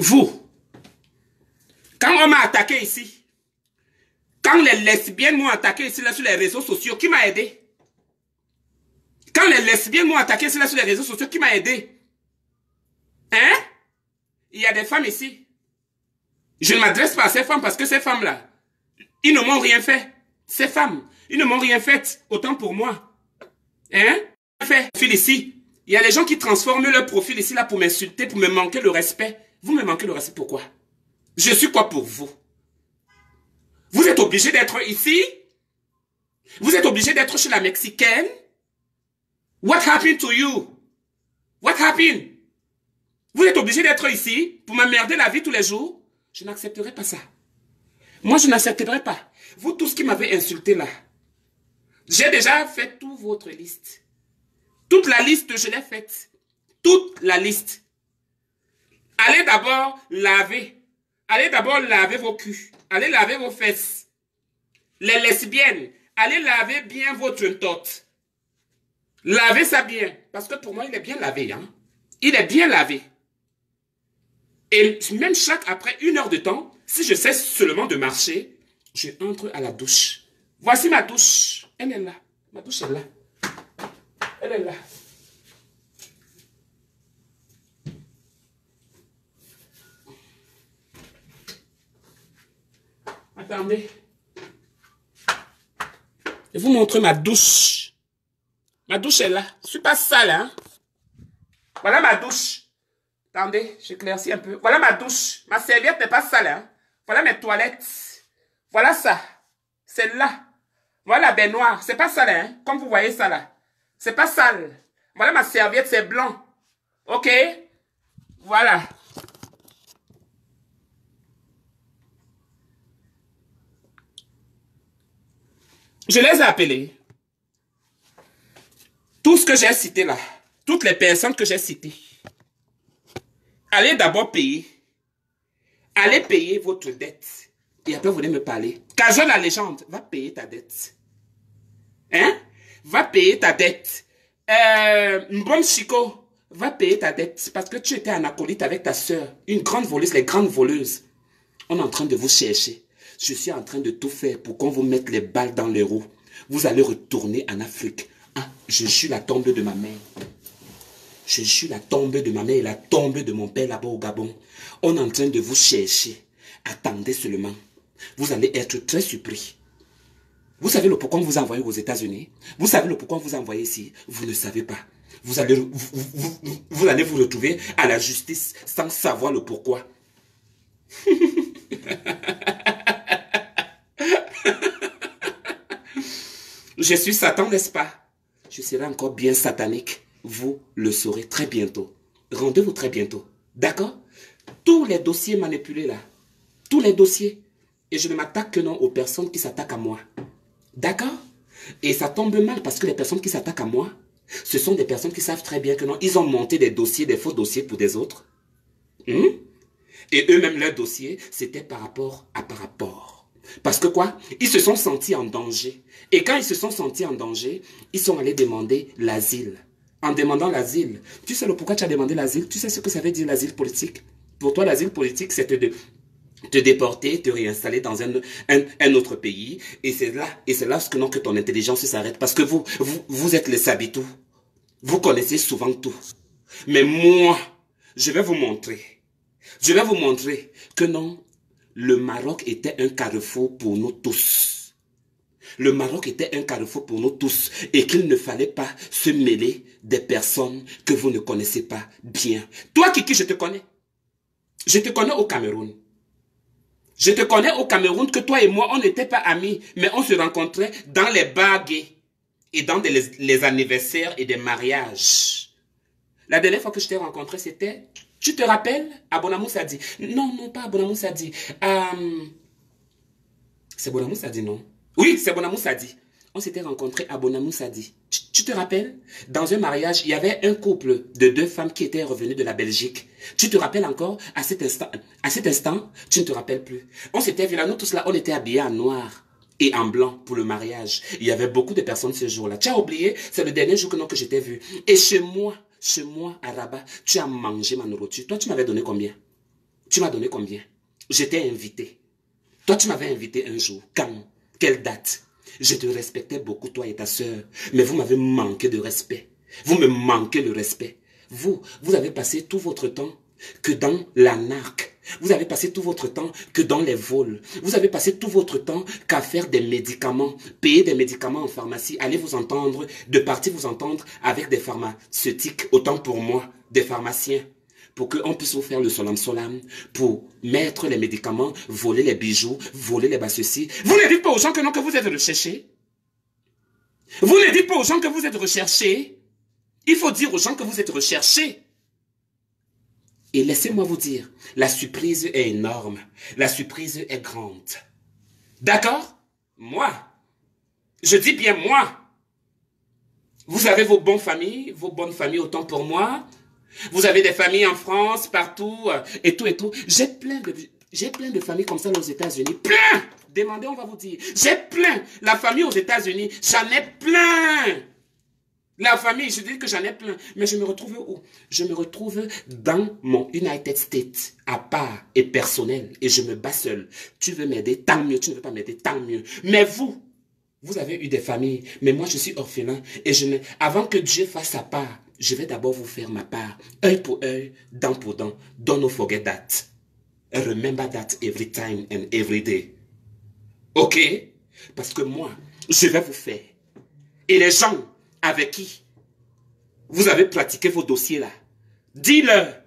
Vous, quand on m'a attaqué ici, quand les lesbiennes m'ont attaqué ici là sur les réseaux sociaux, qui m'a aidé? Quand les lesbiennes m'ont attaqué ici là sur les réseaux sociaux, qui m'a aidé? Hein? Il y a des femmes ici. Je ne m'adresse pas à ces femmes parce que ces femmes-là, ils ne m'ont rien fait. Ces femmes, ils ne m'ont rien fait, autant pour moi. Hein? Fait, profil ici. Il y a des gens qui transforment leur profil ici là pour m'insulter, pour me manquer le respect. Vous me manquez le respect pourquoi? Je suis quoi pour vous? Vous êtes obligé d'être ici? Vous êtes obligé d'être chez la Mexicaine? What happened to you? What happened? Vous êtes obligé d'être ici pour m'emmerder la vie tous les jours? Je n'accepterai pas ça. Moi, je n'accepterai pas. Vous tous qui m'avez insulté là, j'ai déjà fait toute votre liste. Toute la liste, je l'ai faite. Toute la liste. Allez d'abord laver. Allez d'abord laver vos culs. Allez laver vos fesses. Les lesbiennes, allez laver bien votre tote. Lavez ça bien. Parce que pour moi, il est bien lavé. Hein? Il est bien lavé. Et même après 1 heure de temps, si je cesse seulement de marcher, je entre à la douche. Voici ma douche. Elle est là. Ma douche est là. Elle est là. Attendez. Je vais vous montrer ma douche. Ma douche est là. Je ne suis pas sale, hein. Voilà ma douche. Attendez, j'éclaircis un peu. Voilà ma douche. Ma serviette n'est pas sale, hein. Voilà mes toilettes. Voilà ça. C'est là. Voilà la baignoire. C'est pas sale, hein. Comme vous voyez ça là. C'est pas sale. Voilà ma serviette, c'est blanc. Ok? Voilà. Je les ai appelés. Tout ce que j'ai cité là, toutes les personnes que j'ai citées, allez d'abord payer. Allez payer votre dette. Et après, vous venez me parler. Kajo la légende, va payer ta dette. Hein? Va payer ta dette. Mbom Chico, va payer ta dette. Parce que tu étais en acolyte avec ta soeur. Une grande voleuse, les grandes voleuses. On est en train de vous chercher. Je suis en train de tout faire pour qu'on vous mette les balles dans les roues. Vous allez retourner en Afrique. Ah, je suis la tombe de ma mère. Je suis la tombe de ma mère et la tombe de mon père là-bas au Gabon. On est en train de vous chercher. Attendez seulement. Vous allez être très surpris. Vous savez le pourquoi on vous a envoyé aux États-Unis? Vous savez le pourquoi on vous a envoyé ici? Vous ne savez pas. Vous allez vous retrouver à la justice sans savoir le pourquoi. Je suis Satan, n'est-ce pas? Je serai encore bien satanique. Vous le saurez très bientôt. Rendez-vous très bientôt. D'accord? Tous les dossiers manipulés là. Tous les dossiers. Et je ne m'attaque que non aux personnes qui s'attaquent à moi. D'accord? Et ça tombe mal parce que les personnes qui s'attaquent à moi, ce sont des personnes qui savent très bien que non, ils ont monté des dossiers, des faux dossiers pour des autres. Et eux-mêmes, leur dossier, c'était par rapport à par rapport. Parce que quoi? Ils se sont sentis en danger. Et quand ils se sont sentis en danger, ils sont allés demander l'asile. En demandant l'asile, tu sais le pourquoi tu as demandé l'asile? Tu sais ce que ça veut dire l'asile politique? Pour toi, l'asile politique, c'est te déporter, te réinstaller dans un autre pays. Et c'est là que ton intelligence s'arrête. Parce que vous êtes les sabitou. Vous connaissez souvent tout. Mais moi, je vais vous montrer. Je vais vous montrer que non, le Maroc était un carrefour pour nous tous. Le Maroc était un carrefour pour nous tous et qu'il ne fallait pas se mêler des personnes que vous ne connaissez pas bien. Toi, Kiki, je te connais. Je te connais au Cameroun. Je te connais au Cameroun que toi et moi, on n'était pas amis, mais on se rencontrait dans les bars gays et dans les anniversaires et des mariages. La dernière fois que je t'ai rencontré, c'était... Tu te rappelles? Abonamou Sadi. Non, non, pas Abonamou Sadi. C'est Bonamou Sadi, non? Oui, c'est Bonamou Sadi. On s'était rencontrés à Bonamou Sadi. Tu te rappelles? Dans un mariage, il y avait un couple de 2 femmes qui étaient revenues de la Belgique. Tu te rappelles encore? À cet instant, tu ne te rappelles plus. On s'était vus là, nous tous là, on était habillés en noir et en blanc pour le mariage. Il y avait beaucoup de personnes ce jour-là. Tu as oublié? C'est le dernier jour que je t'ai vu. Et chez moi, à Rabat, tu as mangé ma nourriture. Toi, tu m'avais donné combien? Tu m'as donné combien? J'étais invité. Toi, tu m'avais invité un jour. Quand? Quelle date? Je te respectais beaucoup, toi et ta sœur. Mais vous m'avez manqué de respect. Vous me manquez le respect. Vous avez passé tout votre temps que dans l'anarque. Vous avez passé tout votre temps que dans les vols. Vous avez passé tout votre temps qu'à faire des médicaments, payer des médicaments en pharmacie, aller vous entendre, de partir vous entendre avec des pharmaceutiques, autant pour moi, des pharmaciens, pour qu'on puisse vous faire le solam, pour mettre les médicaments, voler les bijoux, voler les bassessis. Vous ne dites pas aux gens que non, que vous êtes recherchés. Vous ne dites pas aux gens que vous êtes recherchés. Il faut dire aux gens que vous êtes recherchés. Et laissez-moi vous dire, la surprise est énorme. La surprise est grande. D'accord? Moi. Je dis bien moi. Vous avez vos bonnes familles autant pour moi. Vous avez des familles en France, partout, et tout, et tout. J'ai plein de familles comme ça aux États-Unis. Plein! Demandez, on va vous dire. J'ai plein. La famille aux États-Unis, j'en ai plein. La famille, je dis que j'en ai plein. Mais je me retrouve où? Je me retrouve dans mon United States, à part et personnel. Et je me bats seul. Tu veux m'aider, tant mieux. Tu ne veux pas m'aider, tant mieux. Mais vous avez eu des familles. Mais moi, je suis orphelin. Et avant que Dieu fasse sa part, je vais d'abord vous faire ma part. Œil pour œil, dent pour dent. Don't no forget that. Remember that every time and every day. Ok? Parce que moi, je vais vous faire. Et les gens avec qui vous avez pratiqué vos dossiers là, dis-leur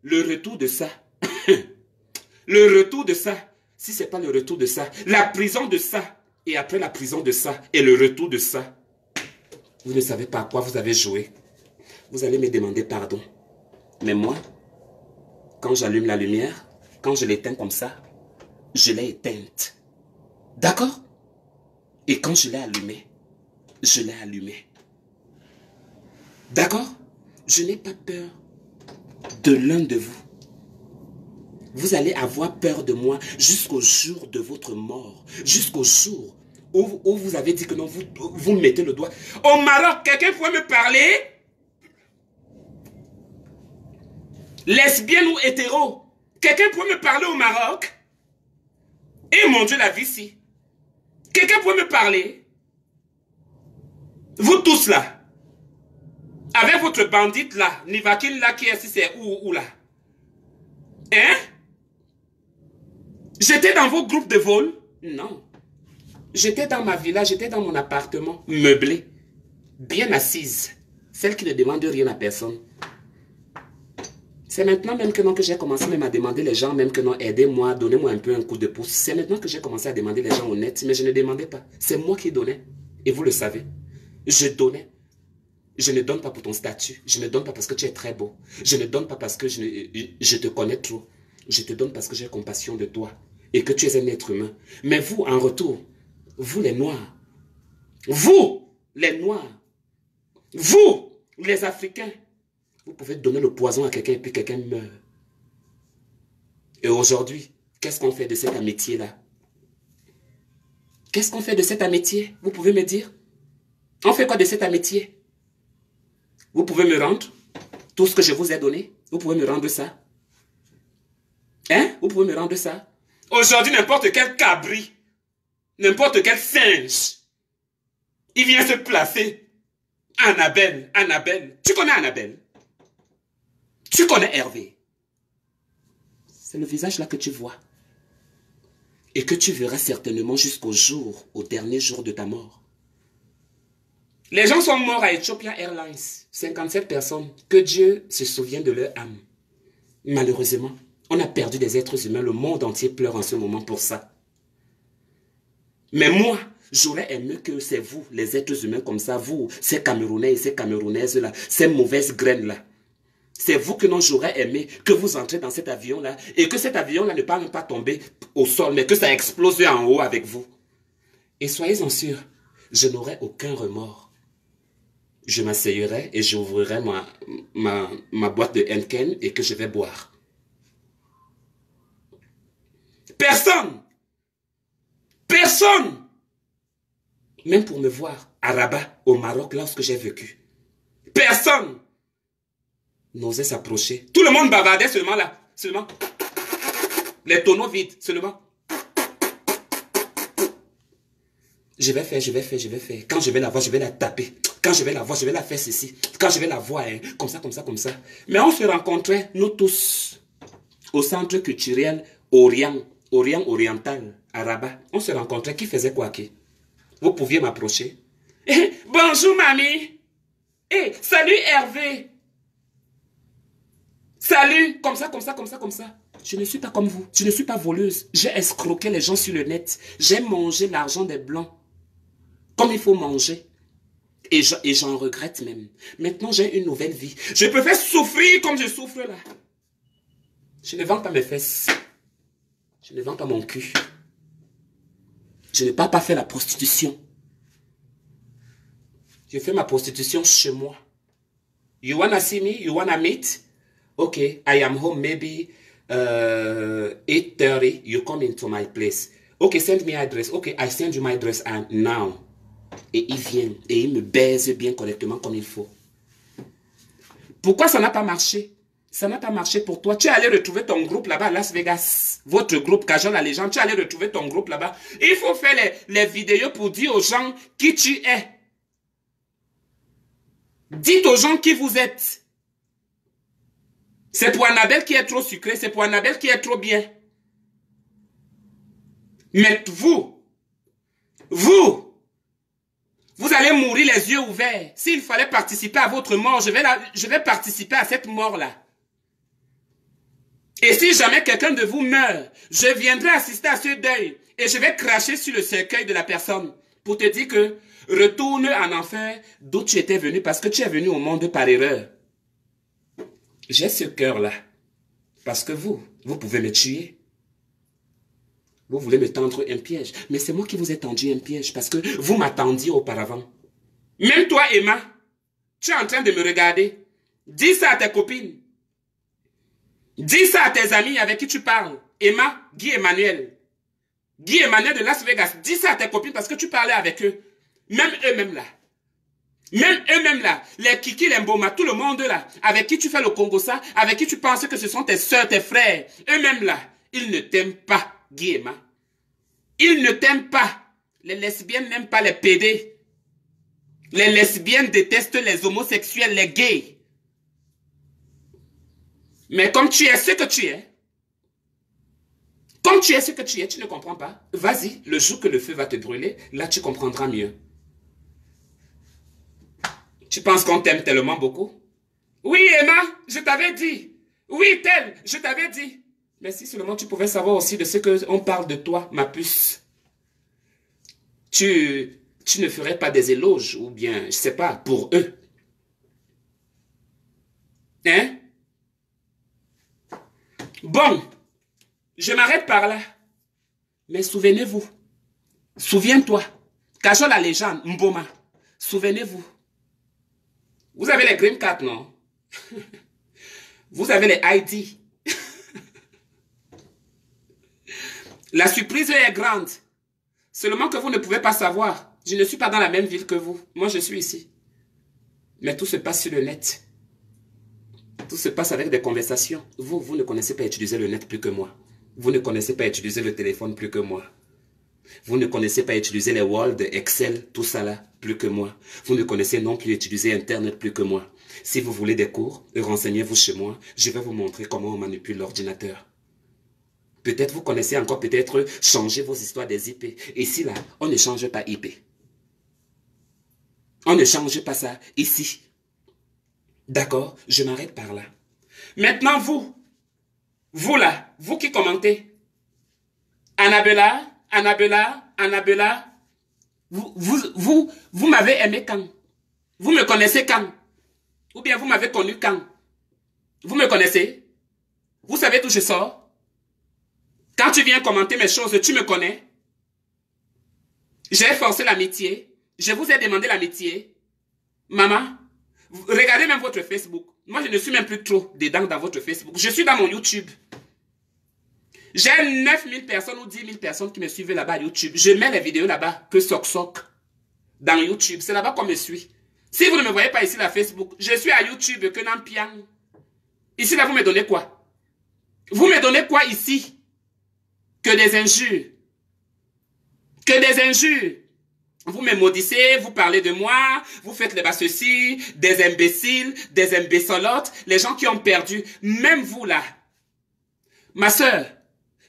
le retour de ça. Le retour de ça. Si ce n'est pas le retour de ça, la prison de ça. Et après la prison de ça et le retour de ça. Vous ne savez pas à quoi vous avez joué. Vous allez me demander pardon. Mais moi, quand j'allume la lumière, quand je l'éteins comme ça, je l'ai éteinte. D'accord? Et quand je l'ai allumée, je l'ai allumée. D'accord? Je n'ai pas peur de l'un de vous. Vous allez avoir peur de moi jusqu'au jour de votre mort. Jusqu'au jour où vous avez dit que non, vous mettez le doigt. Au Maroc, quelqu'un pourrait me parler? Lesbienne ou hétéro? Quelqu'un pourrait me parler au Maroc? Et mon Dieu, la vie ici. Quelqu'un pourrait me parler? Vous tous là, avec votre bandite là, Nivakin là, qui est ici, c'est où là? Hein? J'étais dans vos groupes de vol? Non. J'étais dans ma villa, j'étais dans mon appartement, meublé, bien assise. Celle qui ne demande rien à personne. C'est maintenant même que non que j'ai commencé même à demander les gens, même que non, aidez-moi, donnez-moi un peu un coup de pouce. C'est maintenant que j'ai commencé à demander les gens honnêtes, mais je ne demandais pas. C'est moi qui donnais. Et vous le savez. Je donnais. Je ne donne pas pour ton statut. Je ne donne pas parce que tu es très beau. Je ne donne pas parce que je te connais trop. Je te donne parce que j'ai compassion de toi. Et que tu es un être humain. Mais vous, en retour, vous les Noirs, vous, les Noirs, vous, les Africains, vous pouvez donner le poison à quelqu'un et puis quelqu'un meurt. Et aujourd'hui, qu'est-ce qu'on fait de cette amitié-là? Qu'est-ce qu'on fait de cette amitié? Vous pouvez me dire? On fait quoi de cette amitié? Vous pouvez me rendre tout ce que je vous ai donné? Vous pouvez me rendre ça? Hein? Vous pouvez me rendre ça? Aujourd'hui, n'importe quel cabri, n'importe quel singe, il vient se placer. Annabelle, Annabelle. Tu connais Annabelle? Tu connais Hervé? C'est le visage là que tu vois. Et que tu verras certainement jusqu'au jour, au dernier jour de ta mort. Les gens sont morts à Ethiopian Airlines. 57 personnes. Que Dieu se souvienne de leur âme. Malheureusement, on a perdu des êtres humains. Le monde entier pleure en ce moment pour ça. Mais moi, j'aurais aimé que c'est vous, les êtres humains comme ça, vous, ces Camerounais et ces Camerounaises-là, ces mauvaises graines-là. C'est vous que non, j'aurais aimé que vous entrez dans cet avion-là et que cet avion-là ne va même pas tomber au sol, mais que ça explose en haut avec vous. Et soyez-en sûrs, je n'aurai aucun remords. Je m'asseyerai et j'ouvrirai ma boîte de Henken et que je vais boire. Personne! Personne! Même pour me voir à Rabat, au Maroc, lorsque j'ai vécu. Personne n'osait s'approcher. Tout le monde bavardait seulement là. Seulement. Les tonneaux vides, seulement. Je vais faire. Quand je vais la voir, je vais la taper. Quand je vais la voir, je vais la faire ceci. Quand je vais la voir, hein, comme ça. Mais on se rencontrait, nous tous, au centre culturel Oriental, à Rabat. On se rencontrait. Qui faisait quoi qui? Vous pouviez m'approcher. Eh, bonjour, mamie. Eh, salut, Hervé. Salut, comme ça. Je ne suis pas comme vous. Je ne suis pas voleuse. J'ai escroqué les gens sur le net. J'ai mangé l'argent des blancs. Comme il faut manger. Et j'en regrette même. Maintenant, j'ai une nouvelle vie. Je préfère souffrir comme je souffre là. Je ne vends pas mes fesses. Je ne vends pas mon cul. Je n'ai pas fait la prostitution. Je fais ma prostitution chez moi. You wanna see me? You wanna meet? Okay, I am home maybe 8:30. You come into my place. Okay, send me address. Okay, I send you my address and now. Et il vient et il me baise bien correctement comme il faut. Pourquoi ça n'a pas marché? Ça n'a pas marché pour toi. Tu es allé retrouver ton groupe là-bas à Las Vegas. Votre groupe, Kajol la légende. Tu es allé retrouver ton groupe là-bas. Il faut faire les vidéos pour dire aux gens qui tu es. Dites aux gens qui vous êtes. C'est pour Annabelle qui est trop sucrée. C'est pour Annabelle qui est trop bien. Mais vous allez mourir les yeux ouverts. S'il fallait participer à votre mort, je vais participer à cette mort-là. Et si jamais quelqu'un de vous meurt, je viendrai assister à ce deuil et je vais cracher sur le cercueil de la personne pour te dire que retourne en enfer d'où tu étais venu parce que tu es venu au monde par erreur. J'ai ce cœur-là parce que vous pouvez me tuer. Vous voulez me tendre un piège. Mais c'est moi qui vous ai tendu un piège parce que vous m'attendiez auparavant. Même toi, Emma, tu es en train de me regarder. Dis ça à tes copines. Dis ça à tes amis avec qui tu parles. Emma, Guy Emmanuel de Las Vegas. Dis ça à tes copines parce que tu parlais avec eux. Même eux-mêmes là. Même eux-mêmes là. Les Kiki, les Mboma, tout le monde là. Avec qui tu fais le Congo ça. Avec qui tu penses que ce sont tes soeurs, tes frères. Eux-mêmes là. Ils ne t'aiment pas, Guy Emma. Ils ne t'aiment pas. Les lesbiennes n'aiment pas les pédés. Les lesbiennes détestent les homosexuels, les gays. Mais comme tu es ce que tu es, tu ne comprends pas. Vas-y, le jour que le feu va te brûler, là tu comprendras mieux. Tu penses qu'on t'aime tellement beaucoup? Oui, Emma, je t'avais dit. Oui, tel, je t'avais dit. Mais si seulement tu pouvais savoir aussi de ce qu'on parle de toi, ma puce. Tu ne ferais pas des éloges, ou bien, je sais pas, pour eux. Hein? Bon, je m'arrête par là. Mais souvenez-vous, souviens-toi, cachons la légende, Mboma, souvenez-vous. Vous avez les green cards, non? Vous avez les ID. La surprise est grande. Seulement que vous ne pouvez pas savoir. Je ne suis pas dans la même ville que vous. Moi, je suis ici. Mais tout se passe sur le net. Tout se passe avec des conversations. Vous ne connaissez pas utiliser le net plus que moi. Vous ne connaissez pas utiliser le téléphone plus que moi. Vous ne connaissez pas utiliser les Word, Excel, tout ça là, plus que moi. Vous ne connaissez non plus utiliser Internet plus que moi. Si vous voulez des cours, renseignez-vous chez moi. Je vais vous montrer comment on manipule l'ordinateur. Peut-être vous connaissez encore, peut-être changer vos histoires des IP. Ici là, on ne change pas IP. On ne change pas ça ici. D'accord? Je m'arrête par là. Maintenant vous là, vous qui commentez. Annabella, vous m'avez aimé quand? Vous me connaissez quand? Ou bien vous m'avez connu quand? Vous me connaissez? Vous savez d'où je sors? Quand tu viens commenter mes choses, tu me connais? J'ai forcé l'amitié. Je vous ai demandé l'amitié. Maman, regardez même votre Facebook. Moi, je ne suis même plus trop dedans dans votre Facebook. Je suis dans mon YouTube. J'ai 9000 personnes ou 10 000 personnes qui me suivent là-bas à YouTube. Je mets les vidéos là-bas, que soc dans YouTube. C'est là-bas qu'on me suit. Si vous ne me voyez pas ici à Facebook, je suis à YouTube, que Nampiang. Ici, là, vous me donnez quoi? Vous me donnez quoi ici? Que des injures. Que des injures. Vous me maudissez, vous parlez de moi, vous faites les bas ceci, des imbéciles, des imbécilotes, les gens qui ont perdu, même vous là. Ma soeur,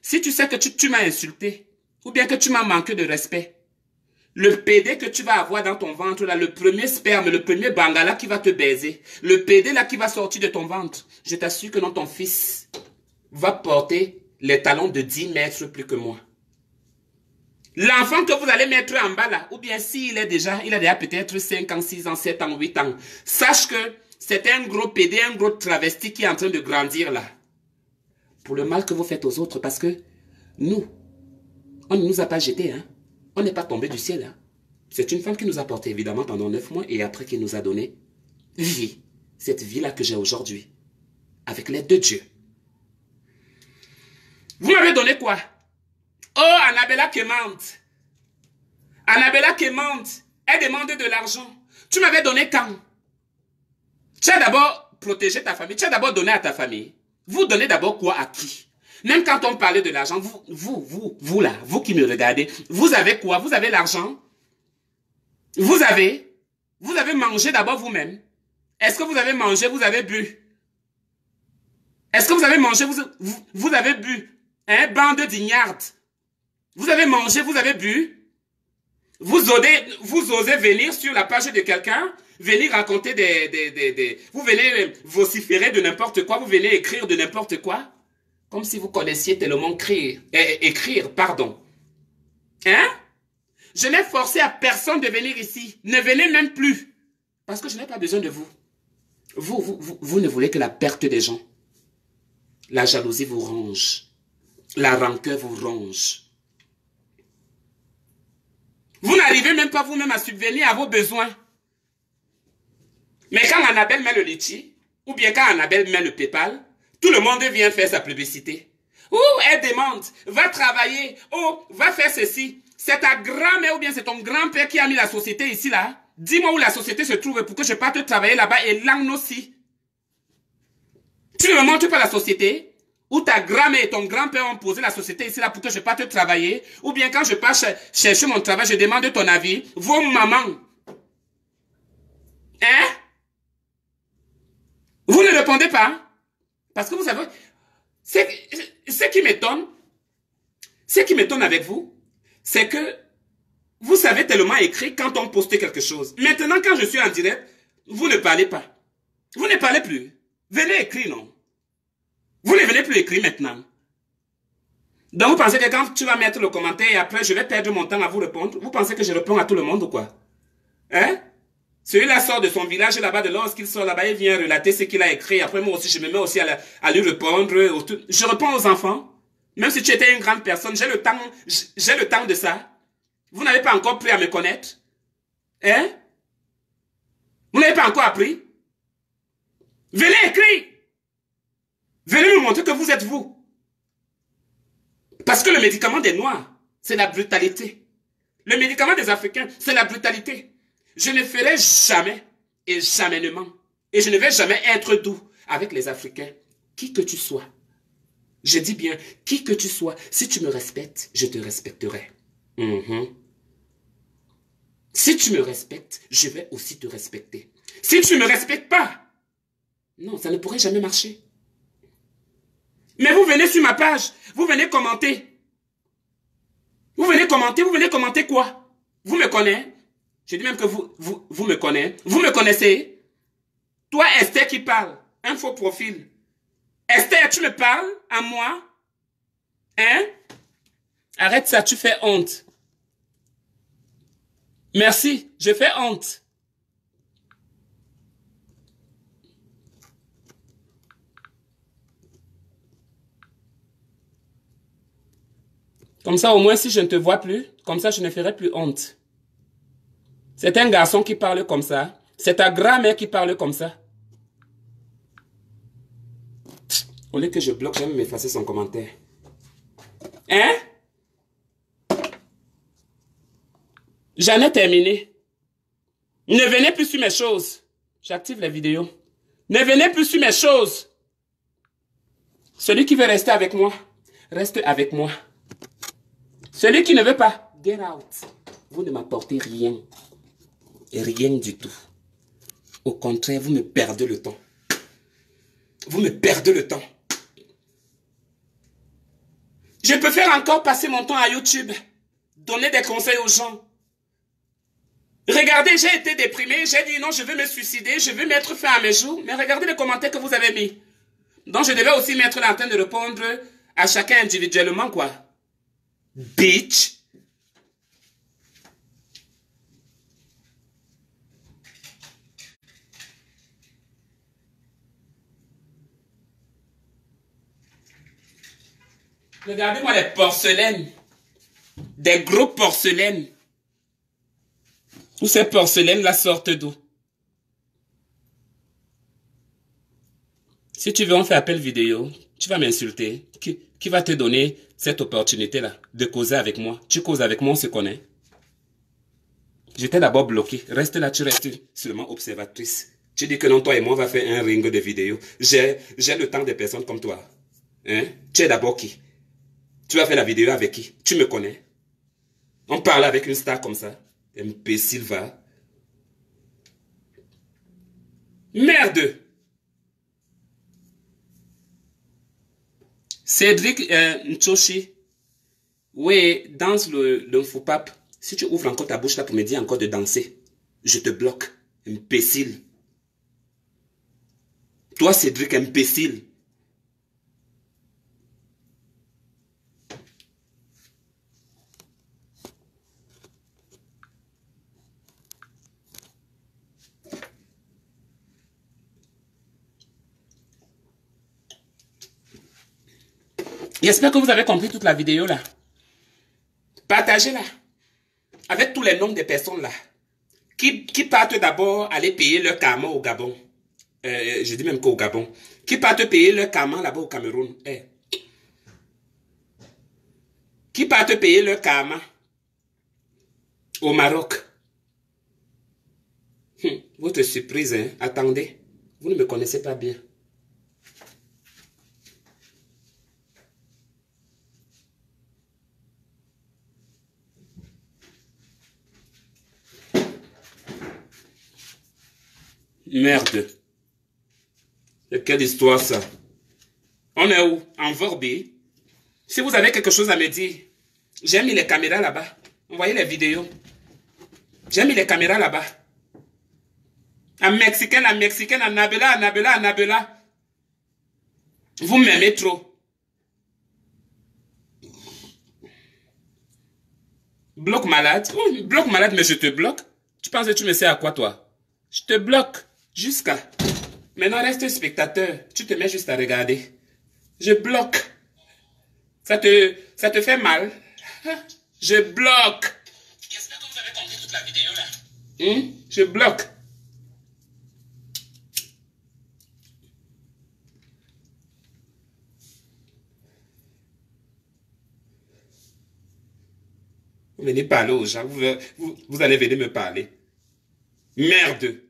si tu sais que tu m'as insulté, ou bien que tu m'as manqué de respect, le PD que tu vas avoir dans ton ventre là, le premier sperme, le premier bangala qui va te baiser, le PD là qui va sortir de ton ventre, je t'assure que non, ton fils va porter les talons de 10 mètres plus que moi. L'enfant que vous allez mettre en bas là, ou bien s'il est déjà, il a déjà peut-être 5 ans, 6 ans, 7 ans, 8 ans, sache que c'est un gros PD, un gros travesti qui est en train de grandir là. Pour le mal que vous faites aux autres, parce que nous, on ne nous a pas jetés, hein. On n'est pas tombé du ciel, hein. C'est une femme qui nous a porté évidemment pendant 9 mois et après qui nous a donné vie. Cette vie-là que j'ai aujourd'hui, avec l'aide de Dieu. Vous m'avez donné quoi? Oh, Annabella Quémante. Annabella Quémante, elle demande de l'argent. Tu m'avais donné quand? Tu as d'abord protégé ta famille. Tu as d'abord donné à ta famille. Vous donnez d'abord quoi à qui? Même quand on parlait de l'argent, vous là, vous qui me regardez, vous avez quoi? Vous avez l'argent? Vous avez mangé d'abord vous-même. Est-ce que vous avez mangé, vous avez bu? Est-ce que vous avez mangé, vous avez bu? Hein, bande d'ignards. Vous avez mangé, vous avez bu? Vous osez venir sur la page de quelqu'un, venir raconter vous venez vociférer de n'importe quoi, vous venez écrire de n'importe quoi, comme si vous connaissiez tellement écrire, pardon. Hein? Je n'ai forcé à personne de venir ici. Ne venez même plus. Parce que je n'ai pas besoin de vous. Vous ne voulez que la perte des gens. La jalousie vous ronge. La rancœur vous ronge. Vous n'arrivez même pas vous-même à subvenir à vos besoins. Mais quand Annabelle met le litchi, ou bien quand Annabelle met le PayPal, tout le monde vient faire sa publicité. Ou elle demande, va travailler, oh, va faire ceci. C'est ta grand-mère ou bien c'est ton grand-père qui a mis la société ici là. Dis-moi où la société se trouve pour que je parte travailler là-bas et là aussi. Tu ne me montres pas la société? Où ta grand-mère et ton grand-père ont posé la société ici là pour que je parte travailler, ou bien quand je pars chercher mon travail, je demande ton avis, vos mamans. Hein? Vous ne répondez pas? Parce que vous savez, ce qui m'étonne avec vous, c'est que vous savez tellement écrire quand on poste quelque chose. Maintenant, quand je suis en direct, vous ne parlez pas. Vous ne parlez plus. Venez écrire, non? plus écrire maintenant. Donc vous pensez que quand tu vas mettre le commentaire et après je vais perdre mon temps à vous répondre, vous pensez que je réponds à tout le monde ou quoi? Hein? Celui-là sort de son village là-bas, de lorsqu'il sort là-bas, il vient relater ce qu'il a écrit. Après moi aussi, je me mets aussi à lui répondre. Je réponds aux enfants. Même si tu étais une grande personne, j'ai le temps de ça. Vous n'avez pas encore appris à me connaître. Hein? Vous n'avez pas encore appris? Venez écrire. Venez me montrer que vous êtes vous. Parce que le médicament des Noirs, c'est la brutalité. Le médicament des Africains, c'est la brutalité. Je ne ferai jamais et jamais, et je ne vais jamais être doux avec les Africains, qui que tu sois. Je dis bien, qui que tu sois, si tu me respectes, je te respecterai. Si tu me respectes, je vais aussi te respecter. Si tu ne me respectes pas, non, ça ne pourrait jamais marcher. Mais vous venez sur ma page, vous venez commenter. Vous venez commenter quoi? Vous me connaissez? Je dis même que vous me connaissez. Vous me connaissez? Toi, Esther qui parle, un faux profil. Esther, tu me parles à moi? Hein? Arrête ça, tu fais honte. Merci, je fais honte. Comme ça, au moins, si je ne te vois plus, comme ça, je ne ferai plus honte. C'est un garçon qui parle comme ça. C'est ta grand-mère qui parle comme ça. Au lieu que je bloque, j'aime m'effacer son commentaire. Hein? J'en ai terminé. Ne venez plus sur mes choses. J'active les vidéos. Ne venez plus sur mes choses. Celui qui veut rester avec moi, reste avec moi. Celui qui ne veut pas, get out. Vous ne m'apportez rien. Rien du tout. Au contraire, vous me perdez le temps. Vous me perdez le temps. Je préfère encore passer mon temps à YouTube, donner des conseils aux gens. Regardez, j'ai été déprimé, j'ai dit non, je veux me suicider, je veux mettre fin à mes jours. Mais regardez les commentaires que vous avez mis. Donc je devais aussi mettre l'antenne de répondre à chacun individuellement, quoi. Bitch. Regardez-moi les porcelaines. Des gros porcelaines. Où ces porcelaines-là sortent d'où? Si tu veux, on fait appel vidéo. Tu vas m'insulter. Qui va te donner cette opportunité-là de causer avec moi? Tu causes avec moi, on se connaît. J'étais d'abord bloqué. Reste là, tu restes seulement observatrice. Tu dis que non, toi et moi, on va faire un ring de vidéos. J'ai le temps des personnes comme toi. Hein? Tu es d'abord qui? Tu vas faire la vidéo avec qui? Tu me connais? On parle avec une star comme ça. Imbécile, va. Merde! Cédric Nchochi. Oui, danse le faux-pape. Si tu ouvres encore ta bouche là pour me dire encore de danser, je te bloque. Imbécile. Toi, Cédric, imbécile. J'espère que vous avez compris toute la vidéo là. Partagez-la. Avec tous les noms des personnes là. Qui partent d'abord aller payer leur karma au Gabon. Je dis même qu'au Gabon. Qui partent payer leur karma là-bas au Cameroun. Qui partent payer leur karma au Maroc. Votre surprise, hein? Attendez. Vous ne me connaissez pas bien. Merde. Quelle histoire ça? On est où? En Vorbé. Si vous avez quelque chose à me dire, j'ai mis les caméras là-bas. Vous voyez les vidéos. J'ai mis les caméras là-bas. En mexicaine, en Nabela. Vous m'aimez trop. Bloc malade. Oh, bloc malade, mais je te bloque. Tu penses que tu me sais à quoi, toi? Je te bloque. Jusqu'à... Maintenant, reste spectateur. Tu te mets juste à regarder. Je bloque. Ça te fait mal? Je bloque. J'espère que vous avez compris toute la vidéo là. Je bloque. Vous venez parler aux gens. Vous allez venir me parler. Merde.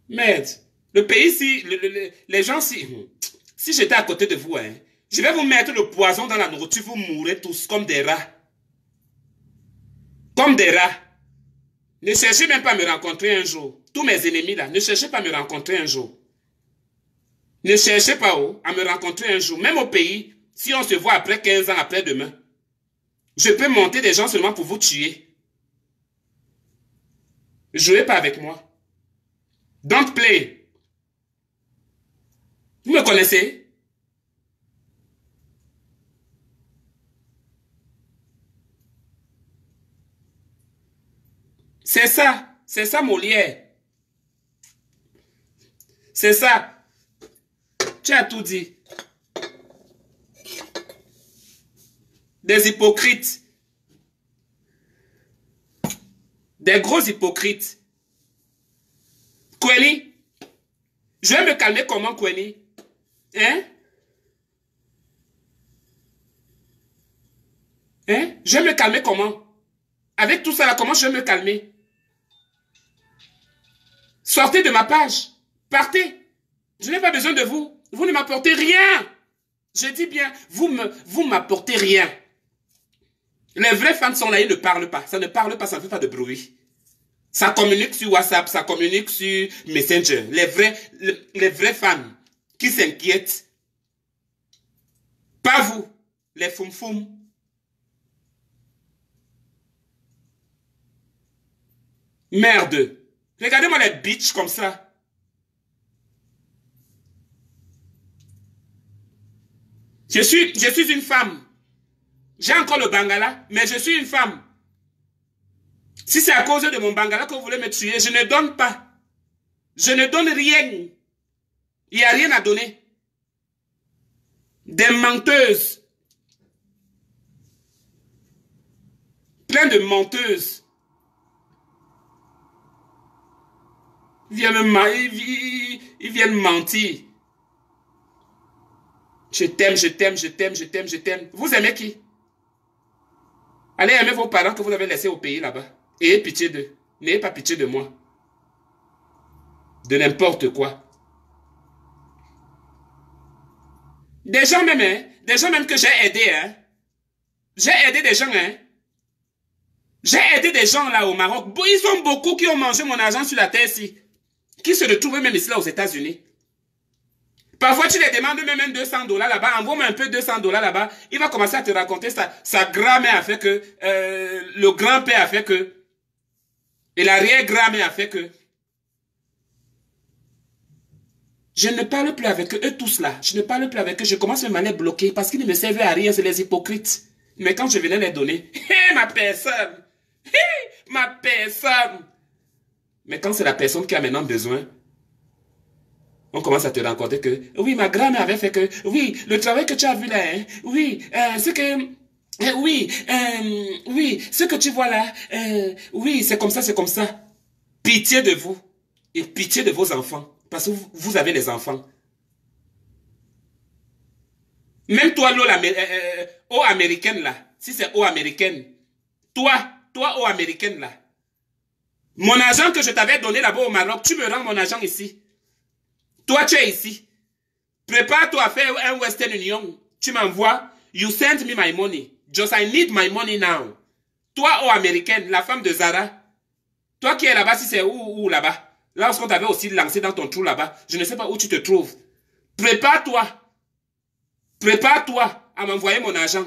Merde. Le pays, si... les gens, si j'étais à côté de vous, hein, je vais vous mettre le poison dans la nourriture. Vous mourrez tous comme des rats. Comme des rats. Ne cherchez même pas à me rencontrer un jour. Tous mes ennemis là, ne cherchez pas à me rencontrer un jour. Ne cherchez pas à me rencontrer un jour. Même au pays, si on se voit après 15 ans, après demain, je peux monter des gens seulement pour vous tuer. Jouez pas avec moi. Don't play. Vous me connaissez? C'est ça Molière. C'est ça. Tu as tout dit. Des hypocrites. Des gros hypocrites. Kweni, je vais me calmer comment, Kweni? Hein? Hein? Je vais me calmer comment? Avec tout ça là, comment je vais me calmer? Sortez de ma page. Partez. Je n'ai pas besoin de vous. Vous ne m'apportez rien. Je dis bien, vous m'apportez rien. Les vraies femmes sont là, ils ne parlent pas. Ça ne parle pas, ça ne fait pas de bruit. Ça communique sur WhatsApp, ça communique sur Messenger. Les vraies femmes qui s'inquiètent. Pas vous, les foum-foum. Merde. Regardez-moi les bitches comme ça. Je suis une femme. J'ai encore le bangala, mais je suis une femme. Si c'est à cause de mon bangala que vous voulez me tuer, je ne donne pas. Je ne donne rien. Il n'y a rien à donner. Des menteuses. Plein de menteuses. Ils viennent mentir. Je t'aime, je t'aime, je t'aime, je t'aime, je t'aime. Vous aimez qui? Allez aimer vos parents que vous avez laissés au pays là-bas. Ayez pitié d'eux. N'ayez pas pitié de moi. De n'importe quoi. Des gens même, hein? Des gens même que j'ai aidés, hein? J'ai aidé des gens, hein? J'ai aidé des gens là au Maroc. Ils sont beaucoup qui ont mangé mon argent sur la terre ici. Qui se retrouvent même ici là aux États-Unis. Parfois, tu les demandes même $200 là-bas. Envoie-moi un peu $200 là-bas. Il va commencer à te raconter sa grand-mère a fait que, le grand-père a fait que, et l'arrière-grand-mère a fait que. Je ne parle plus avec eux tous là. Je ne parle plus avec eux. Je commence même à les bloquer parce qu'ils ne me servent à rien. C'est les hypocrites. Mais quand je venais les donner, hé, ma personne. Hé, ma personne. Mais quand c'est la personne qui a maintenant besoin, on commence à te raconter que, oui, ma grand-mère avait fait que, oui, le travail que tu as vu là, hein, oui, ce que, oui, ce que tu vois là, oui, c'est comme ça, c'est comme ça. Pitié de vous et pitié de vos enfants, parce que vous avez les enfants. Même toi, eau américaine là, si c'est eau américaine, toi, eau américaine là, mon argent que je t'avais donné là-bas au Maroc, tu me rends mon argent ici. Toi, tu es ici. Prépare-toi à faire un Western Union. Tu m'envoies. You send me my money. Just I need my money now. Toi, eau américaine, la femme de Zara. Toi qui es là-bas, si c'est où là-bas. Lorsqu'on t'avait aussi lancé dans ton trou là-bas, je ne sais pas où tu te trouves. Prépare-toi. Prépare-toi à m'envoyer mon argent.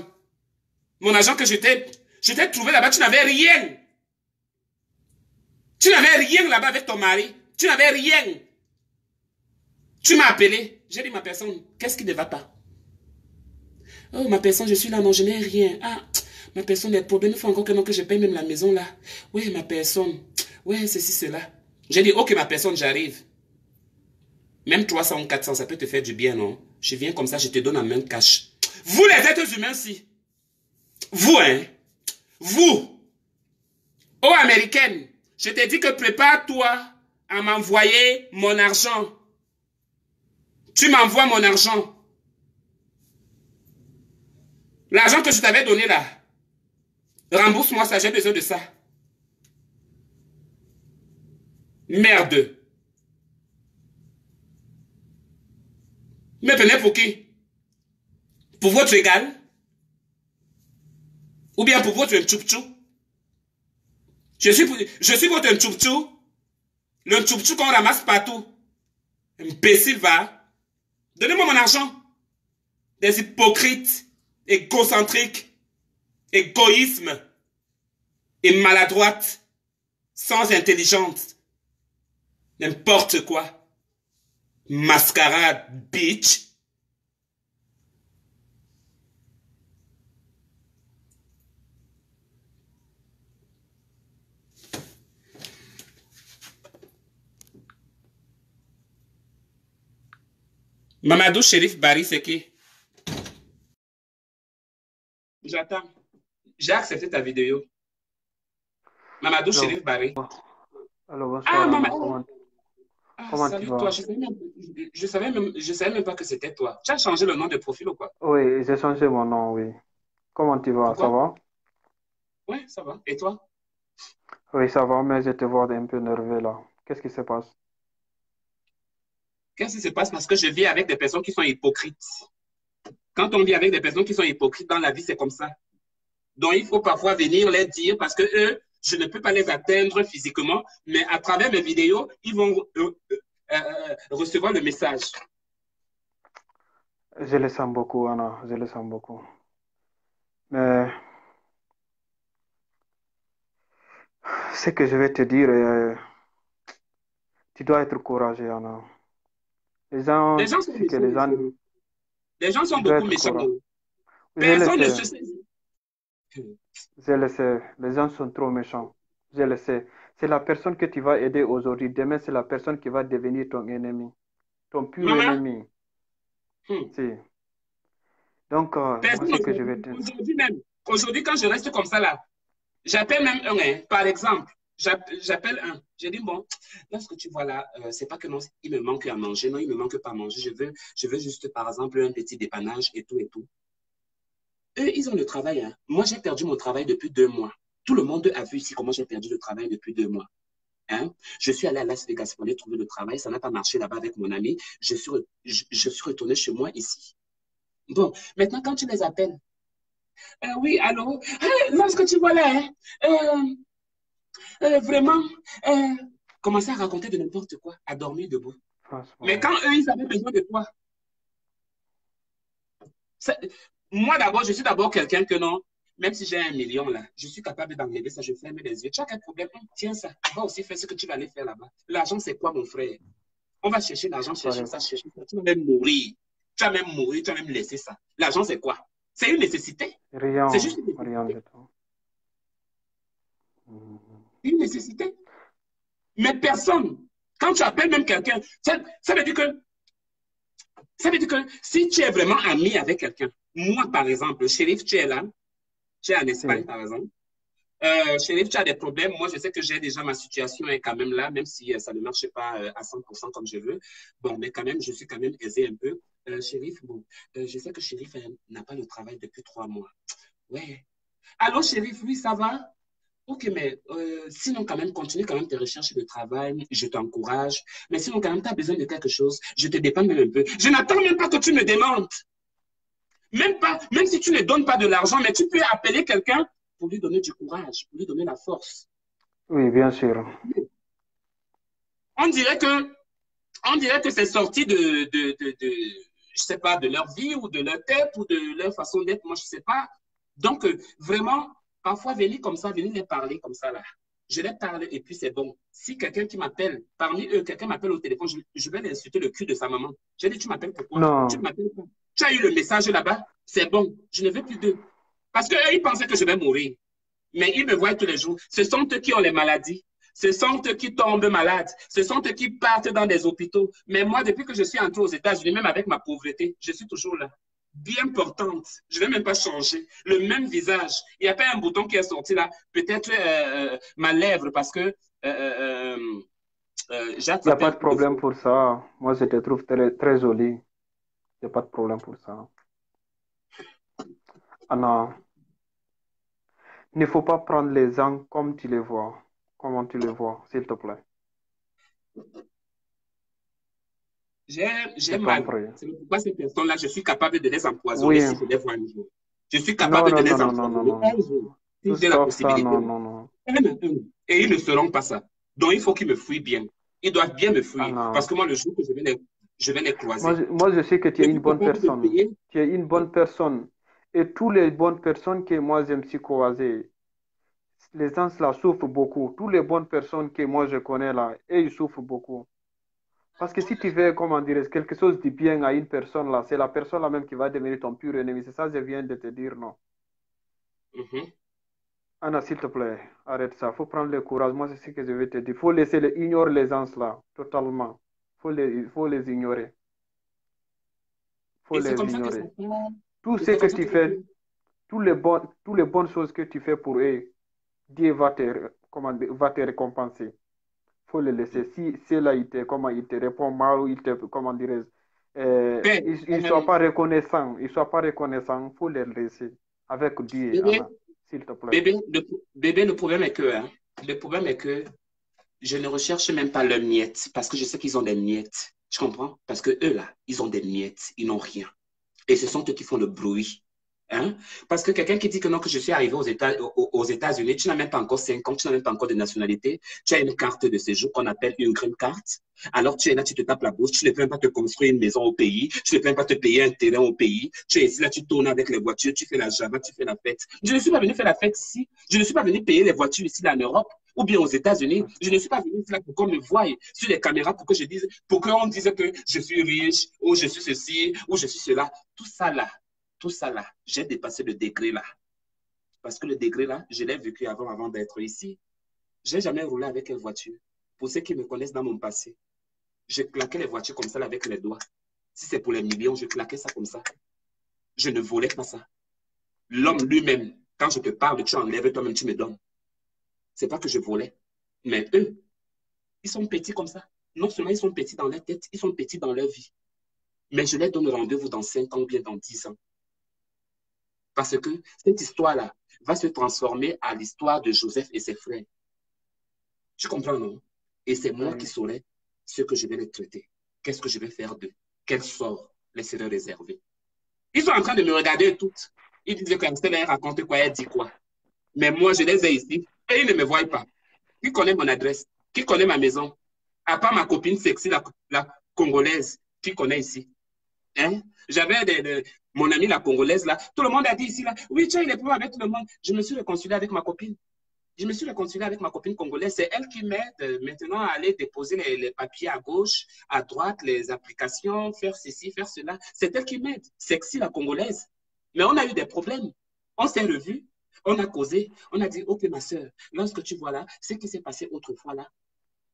Mon argent que je t'ai trouvé là-bas, tu n'avais rien. Tu n'avais rien là-bas avec ton mari. Tu n'avais rien. Tu m'as appelé. J'ai dit, ma personne, qu'est-ce qui ne va pas? Oh, ma personne, je suis là, non, je n'ai rien. Ah, Ma personne, les problèmes, il faut encore que, non, que je paye même la maison là. Ouais, ma personne. Ouais, ceci, cela. J'ai dit, ok, ma personne, j'arrive. Même 300 ou 400, ça peut te faire du bien, non? Je viens comme ça, je te donne en main cash. Vous, les êtres humains, si. Vous, hein? Vous. Oh, américaine, je t'ai dit que prépare-toi à m'envoyer mon argent. Tu m'envoies mon argent. L'argent que je t'avais donné là. Rembourse-moi ça, j'ai besoin de ça. Merde. Me prenez pour qui? Pour votre égal? Ou bien pour votre tchoupchou? Je suis votre tchoupchou. Le tchoupchou qu'on ramasse partout. Imbécile, va. Donnez-moi mon argent. Des hypocrites, égocentriques, égoïsme et maladroite, sans intelligence. N'importe quoi. Mascarade, bitch. Mamadou Shérif Barry, c'est qui? J'attends. J'ai accepté ta vidéo. Mamadou Alors, Shérif Barry. alors Ah, bonsoir Anna, Mamadou. Ah, comment tu salut toi. vas? Je savais même pas que c'était toi. Tu as changé le nom de profil ou quoi? Oui, j'ai changé mon nom, oui. Comment tu vas? Ça Pourquoi? va? Ouais, ça va. Et toi? Oui, ça va, mais je te vois un peu nerveux là. Qu'est-ce qui se passe? Qu'est-ce qui se passe? Parce que je vis avec des personnes qui sont hypocrites. Quand on vit avec des personnes qui sont hypocrites dans la vie, c'est comme ça. Donc, il faut parfois venir les dire parce que eux, je ne peux pas les atteindre physiquement, mais à travers mes vidéos, ils vont recevoir le message. Je le sens beaucoup, Anna, je le sens beaucoup. Mais ce que je vais te dire, tu dois être courageux, Anna. Les Les gens, gens sont c'est que méchants. les gens, Les gens sont tu dois beaucoup être méchants. courageux. Je le Personne ne sais, se saisit. je le sais. Les gens sont trop méchants. Je le sais. C'est la personne que tu vas aider aujourd'hui. Demain, c'est la personne qui va devenir ton ennemi, ton pur Maman, ennemi. hmm, Si. Donc, moi, personne ce que je vais te... aujourd'hui même, aujourd'hui quand je reste comme ça là, j'appelle même un, hein, par exemple, j'appelle un. J'ai dit, bon, là, ce que tu vois là, c'est pas que non, il me manque à manger. Non, il me manque pas à manger. Je veux juste, par exemple, un petit dépannage et tout et tout. Eux, ils ont le travail. Hein. Moi, j'ai perdu mon travail depuis 2 mois. Tout le monde a vu ici comment j'ai perdu le travail depuis 2 mois. Hein? Je suis allé à Las Vegas pour aller trouver le travail. Ça n'a pas marché là-bas avec mon ami. Je suis retourné chez moi ici. Bon, maintenant, quand tu les appelles, oui, allô, lorsque tu vois là, hein, vraiment, euh, commencer à raconter de n'importe quoi, à dormir debout. Mais Franchement, quand eux, ils avaient besoin de toi, moi d'abord, je suis d'abord quelqu'un que non, même si j'ai 1 million là, je suis capable d'enlever ça, je ferme les yeux. Tu as quel problème? Tiens ça, va aussi faire ce que tu vas aller faire là-bas. L'argent, c'est quoi, mon frère? On va chercher l'argent, chercher pareil. ça, chercher ça. Tu vas même mourir. Tu vas même mourir, tu vas même laisser ça. L'argent, c'est quoi? C'est une nécessité. C'est Rien, juste rien du tout. Mhm. une nécessité. Mais personne, quand tu appelles même quelqu'un, ça veut dire que si tu es vraiment ami avec quelqu'un, moi par exemple, Chérif, tu es là, tu es en Espagne Si, par exemple, Chérif, tu as des problèmes, moi je sais que j'ai déjà ma situation est quand même là, même si ça ne marche pas à 100% comme je veux, bon, mais quand même, je suis quand même aisé un peu. Chérif, bon, je sais que Chérif n'a pas le travail depuis 3 mois. Ouais. Allô, Chérif, oui, ça va? Ok, mais sinon, quand même, continue quand même tes recherches de travail, je t'encourage. Mais sinon, quand même, tu as besoin de quelque chose, je te dépends même un peu. Je n'attends même pas que tu me demandes. Même pas, même si tu ne donnes pas de l'argent, mais tu peux appeler quelqu'un pour lui donner du courage, pour lui donner la force. oui, bien sûr. On dirait que, on dirait que c'est sorti je sais pas, de leur vie ou de leur tête ou de leur façon d'être, moi, je sais pas. Donc, vraiment, parfois, venir comme ça, venir les parler comme ça, là. Je les parle et puis c'est bon. Si quelqu'un qui m'appelle, parmi eux, quelqu'un m'appelle au téléphone, je vais l'insulter le cul de sa maman. J'ai dit, tu m'appelles pourquoi? Tu Non, m'appelles quoi? Tu as eu le message là-bas? C'est bon. Je ne veux plus d'eux. Parce qu'eux, ils pensaient que je vais mourir. Mais ils me voient tous les jours. Ce sont eux qui ont les maladies. Ce sont eux qui tombent malades. Ce sont eux qui partent dans des hôpitaux. Mais moi, depuis que je suis entré aux États-Unis, même avec ma pauvreté, je suis toujours là. Bien portante. Je ne vais même pas changer. Le même visage. Il n'y a pas un bouton qui est sorti là. Peut-être ma lèvre parce que j'ai Il n'y a attrapé pas un de coup de problème foudre. pour ça. Moi, je te trouve très, très jolie. Il n'y a pas de problème pour ça. Anna, il ne faut pas prendre les gens comme tu les vois. Comment tu les vois, s'il te plaît. Je J'ai t'en mal. prie. C'est pourquoi ces personnes-là, je suis capable de les empoisonner Oui. si je les vois un jour. Je suis Non, capable de non, non, les non, non, non, empoisonner non. un jour si Tout j'ai la sauf ça, possibilité. non, non, non. Et ils ne feront pas ça. Donc, il faut qu'ils me fuient bien. Ils doivent bien me fuir. Parce Anna, que moi, le jour que je vais les croiser, moi, je sais que tu je es une suis bonne capable de personne. payer. Tu es une Hein. bonne personne. Et toutes les bonnes personnes que moi, je me suis croisées, les gens là souffrent beaucoup. Toutes les bonnes personnes que moi, je connais là, et ils souffrent beaucoup. Parce que si tu veux, comment dire, quelque chose de bien à une personne là, c'est la personne là même qui va devenir ton pur ennemi. C'est ça que je viens de te dire, non? Mhm. Anna, s'il te plaît, arrête ça. Il faut prendre le courage. Moi, c'est ce que je vais te dire. Il faut laisser ignorer les gens là, totalement. Il faut les ignorer. Il faut Et c'est les comme ça que ça ignorer. fait. Tout Et ce c'est que comme ça tu que ça fais, fait. toutes les bonnes choses que tu fais pour eux, Dieu va te récompenser. Il faut le laisser. Si c'est là, il te répond mal ou comment dirais Père, il ne soit pas reconnaissant. Il soit pas reconnaissant. Il faut le laisser avec Dieu, bébé, Anna, s'il te plaît. bébé, bébé, le problème est que, hein, le problème est que je ne recherche même pas leurs miettes parce que je sais qu'ils ont des miettes. Tu comprends? Parce que eux, là, ils ont des miettes. Ils n'ont rien. Et ce sont eux qui font le bruit. Hein? Parce que quelqu'un qui dit que non, que je suis arrivé aux États-Unis, tu n'as même pas encore 5 ans, tu n'as même pas encore de nationalité, tu as une carte de séjour qu'on appelle une green card. Alors tu es là, tu te tapes la bouche, tu ne peux même pas te construire une maison au pays, tu ne peux même pas te payer un terrain au pays, tu es ici, là, tu tournes avec les voitures, tu fais la java, tu fais la fête. Je ne suis pas venu faire la fête ici, je ne suis pas venu payer les voitures ici là, en Europe ou bien aux États-Unis. Je ne suis pas venu là pour qu'on me voie sur les caméras pour que je dise, pour qu'on dise que je suis riche, ou je suis ceci, ou je suis cela. Tout ça là, tout ça là, j'ai dépassé le degré là. Parce que le degré là, je l'ai vécu avant d'être ici. J'ai jamais roulé avec une voiture. Pour ceux qui me connaissent dans mon passé, je claquais les voitures comme ça là, avec les doigts. Si c'est pour les millions, je claquais ça comme ça. Je ne volais pas ça. L'homme lui-même, quand je te parle, tu enlèves toi-même, tu me donnes. C'est pas que je volais. Mais eux, ils sont petits comme ça. Non seulement ils sont petits dans leur tête, ils sont petits dans leur vie. Mais je les donne rendez-vous dans 5 ans ou bien dans 10 ans. Parce que cette histoire-là va se transformer à l'histoire de Joseph et ses frères. Tu comprends, non? Et c'est moi qui Oui. saurai ce que je vais les traiter. Qu'est-ce que je vais faire d'eux? Quel sort les serait réservé? Ils sont en train de me regarder toutes. Ils disent que elle raconte quoi, elle dit quoi. Mais moi, je les ai ici et ils ne me voient pas. Qui connaît mon adresse? Qui connaît ma maison? À part ma copine sexy, la congolaise, qui connaît ici. Hein? J'avais mon amie, la congolaise, là. Tout le monde a dit ici, là, oui, tu as eu des problèmes avec tout le monde. Je me suis réconcilié avec ma copine. Je me suis réconcilié avec ma copine congolaise. C'est elle qui m'aide maintenant à aller déposer les papiers à gauche, à droite, les applications, faire ceci, faire cela. C'est elle qui m'aide. Sexy, la congolaise. Mais on a eu des problèmes. On s'est revus, on a causé, on a dit, OK, ma soeur, lorsque tu vois là, ce qui s'est passé autrefois là,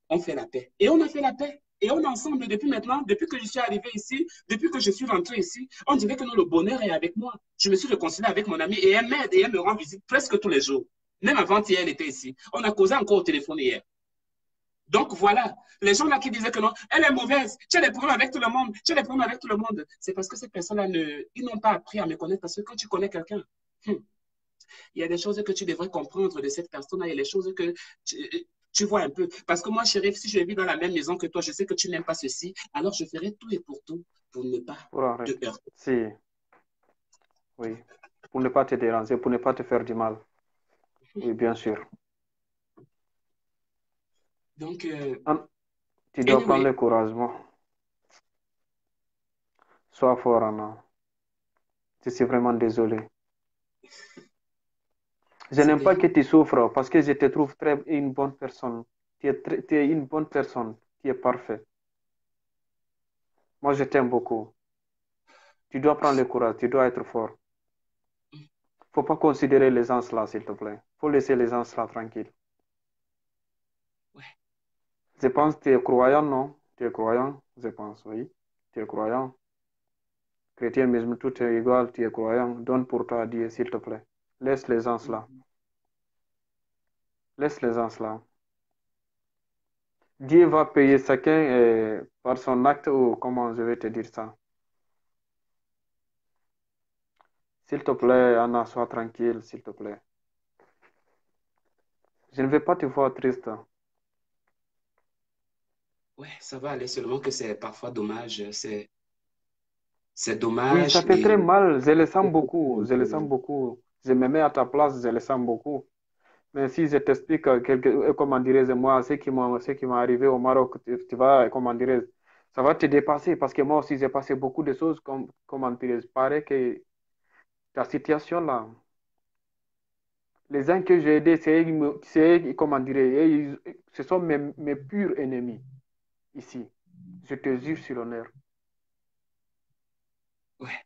on fait la paix. Et on a fait la paix. Et on est ensemble depuis maintenant, depuis que je suis arrivé ici, depuis que je suis rentré ici, on dirait que non, le bonheur est avec moi. Je me suis réconcilié avec mon amie et elle m'aide et elle me rend visite presque tous les jours. Même avant-hier, elle était ici. On a causé encore au téléphone hier. Donc voilà, les gens là qui disaient que non, elle est mauvaise, tu as des problèmes avec tout le monde, tu as des problèmes avec tout le monde. C'est parce que ces personnes-là, ils n'ont pas appris à me connaître. Parce que quand tu connais quelqu'un, il y a des choses que tu devrais comprendre de cette personne-là, il y a des choses que tu vois un peu. Parce que moi, chérie, si je vis dans la même maison que toi, je sais que tu n'aimes pas ceci, alors je ferai tout et pour tout pour ne pas Pour te arrêter. heurter. Si, oui. Pour ne pas te déranger, pour ne pas te faire du mal. Oui, bien sûr. Donc, Tu dois prendre anyway, le courage. Bon. Sois fort, Anna. Je suis vraiment désolé. Je c'est n'aime pas bien. que tu souffres parce que je te trouve une bonne personne. Tu es une bonne personne. Tu es parfait. Moi, je t'aime beaucoup. Tu dois prendre le courage. Tu dois être fort. Il Faut pas considérer les gens là, s'il te plaît. Faut laisser les gens là tranquilles. Ouais. Je pense que tu es croyant, non? Tu es croyant, je pense, oui. Tu es croyant. Chrétien, musulman, tout est égal, tu es croyant. Donne pour toi Dieu, s'il te plaît. Laisse les gens là. Mhm. Laisse les gens là. Dieu va payer chacun par son acte ou comment je vais te dire ça. S'il te plaît, Anna, sois tranquille, s'il te plaît. Je ne vais pas te voir triste. Ouais, ça va aller, seulement que c'est parfois dommage. C'est Oui, ça dommage fait et très mal. Je le sens beaucoup. Je le sens beaucoup. Je me mets à ta place, je le sens beaucoup. Mais si je t'explique comment dirais-je, moi, ce qui m'est arrivé au Maroc, tu vas, comment dirais-je, ça va te dépasser parce que moi aussi, j'ai passé beaucoup de choses, comment dirais-je, pareil que ta situation là. Les gens que j'ai aidés, comment dirais-je, ce sont mes purs ennemis ici. Je te jure sur l'honneur. ouais,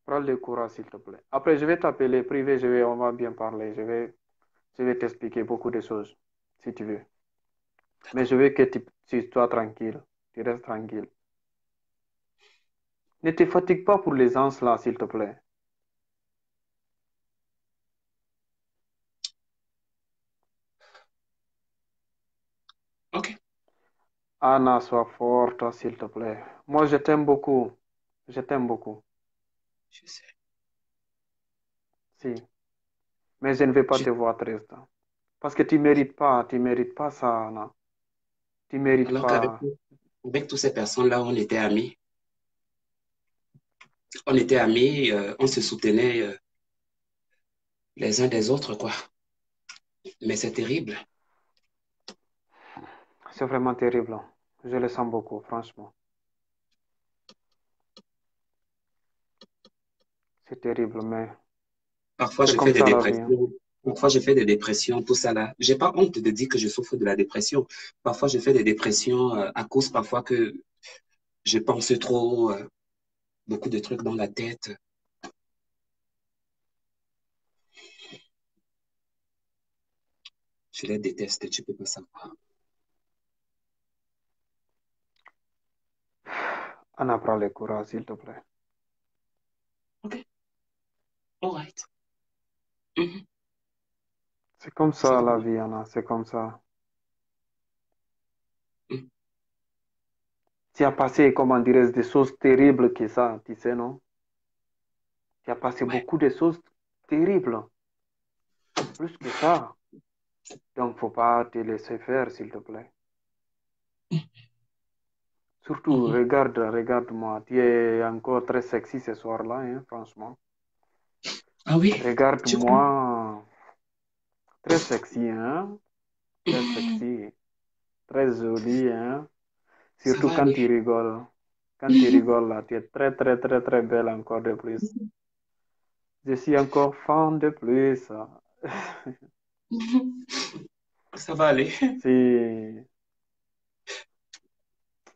Prends le courage, s'il te plaît. Après, je vais t'appeler privé, on va bien parler. Je vais t'expliquer beaucoup de choses, si tu veux. Mais d'accord. je veux que tu sois tranquille. Tu restes tranquille. Ne te fatigue pas pour les gens là, s'il te plaît. Ok, Anna, sois forte, s'il te plaît. Moi, je t'aime beaucoup. Je t'aime beaucoup. je sais. Si. Mais je ne vais pas Je- te voir triste. Parce que tu mérites pas ça, Anna. Tu mérites Alors qu'avec pas. avec toutes ces personnes-là, on était amis. On était amis, on se soutenait les uns des autres, quoi. Mais c'est terrible. C'est vraiment terrible. Je le sens beaucoup, franchement. C'est terrible, mais Parfois, c'est je fais comme des ça la vie, hein. dépressions. Parfois, je fais des dépressions, tout ça là. J'ai pas honte de dire que je souffre de la dépression. Parfois, je fais des dépressions à cause parfois que je pense trop, beaucoup de trucs dans la tête. Je les déteste, tu peux pas savoir. Anna, prends le courage, s'il te plaît. Ok, all right. Mhm. C'est comme Ça ça va la aller. vie, Anna, c'est comme ça. Mhm. Tu as passé, comment dirais-je, des choses terribles que ça, tu sais, non? Tu as passé Ouais. beaucoup de choses terribles, plus que ça. Donc, faut pas te laisser faire, s'il te plaît. Surtout, Mhm. regarde-moi. Tu es encore très sexy ce soir-là, hein, franchement. Ah oui, tu crois? Regarde-moi. Très sexy, hein? Très sexy. Très jolie, hein? Ça Surtout va quand tu aller. rigoles. Quand tu rigoles, là, tu es très, très, très, très belle encore de plus. Je suis encore fan de plus. Ça va aller. Si.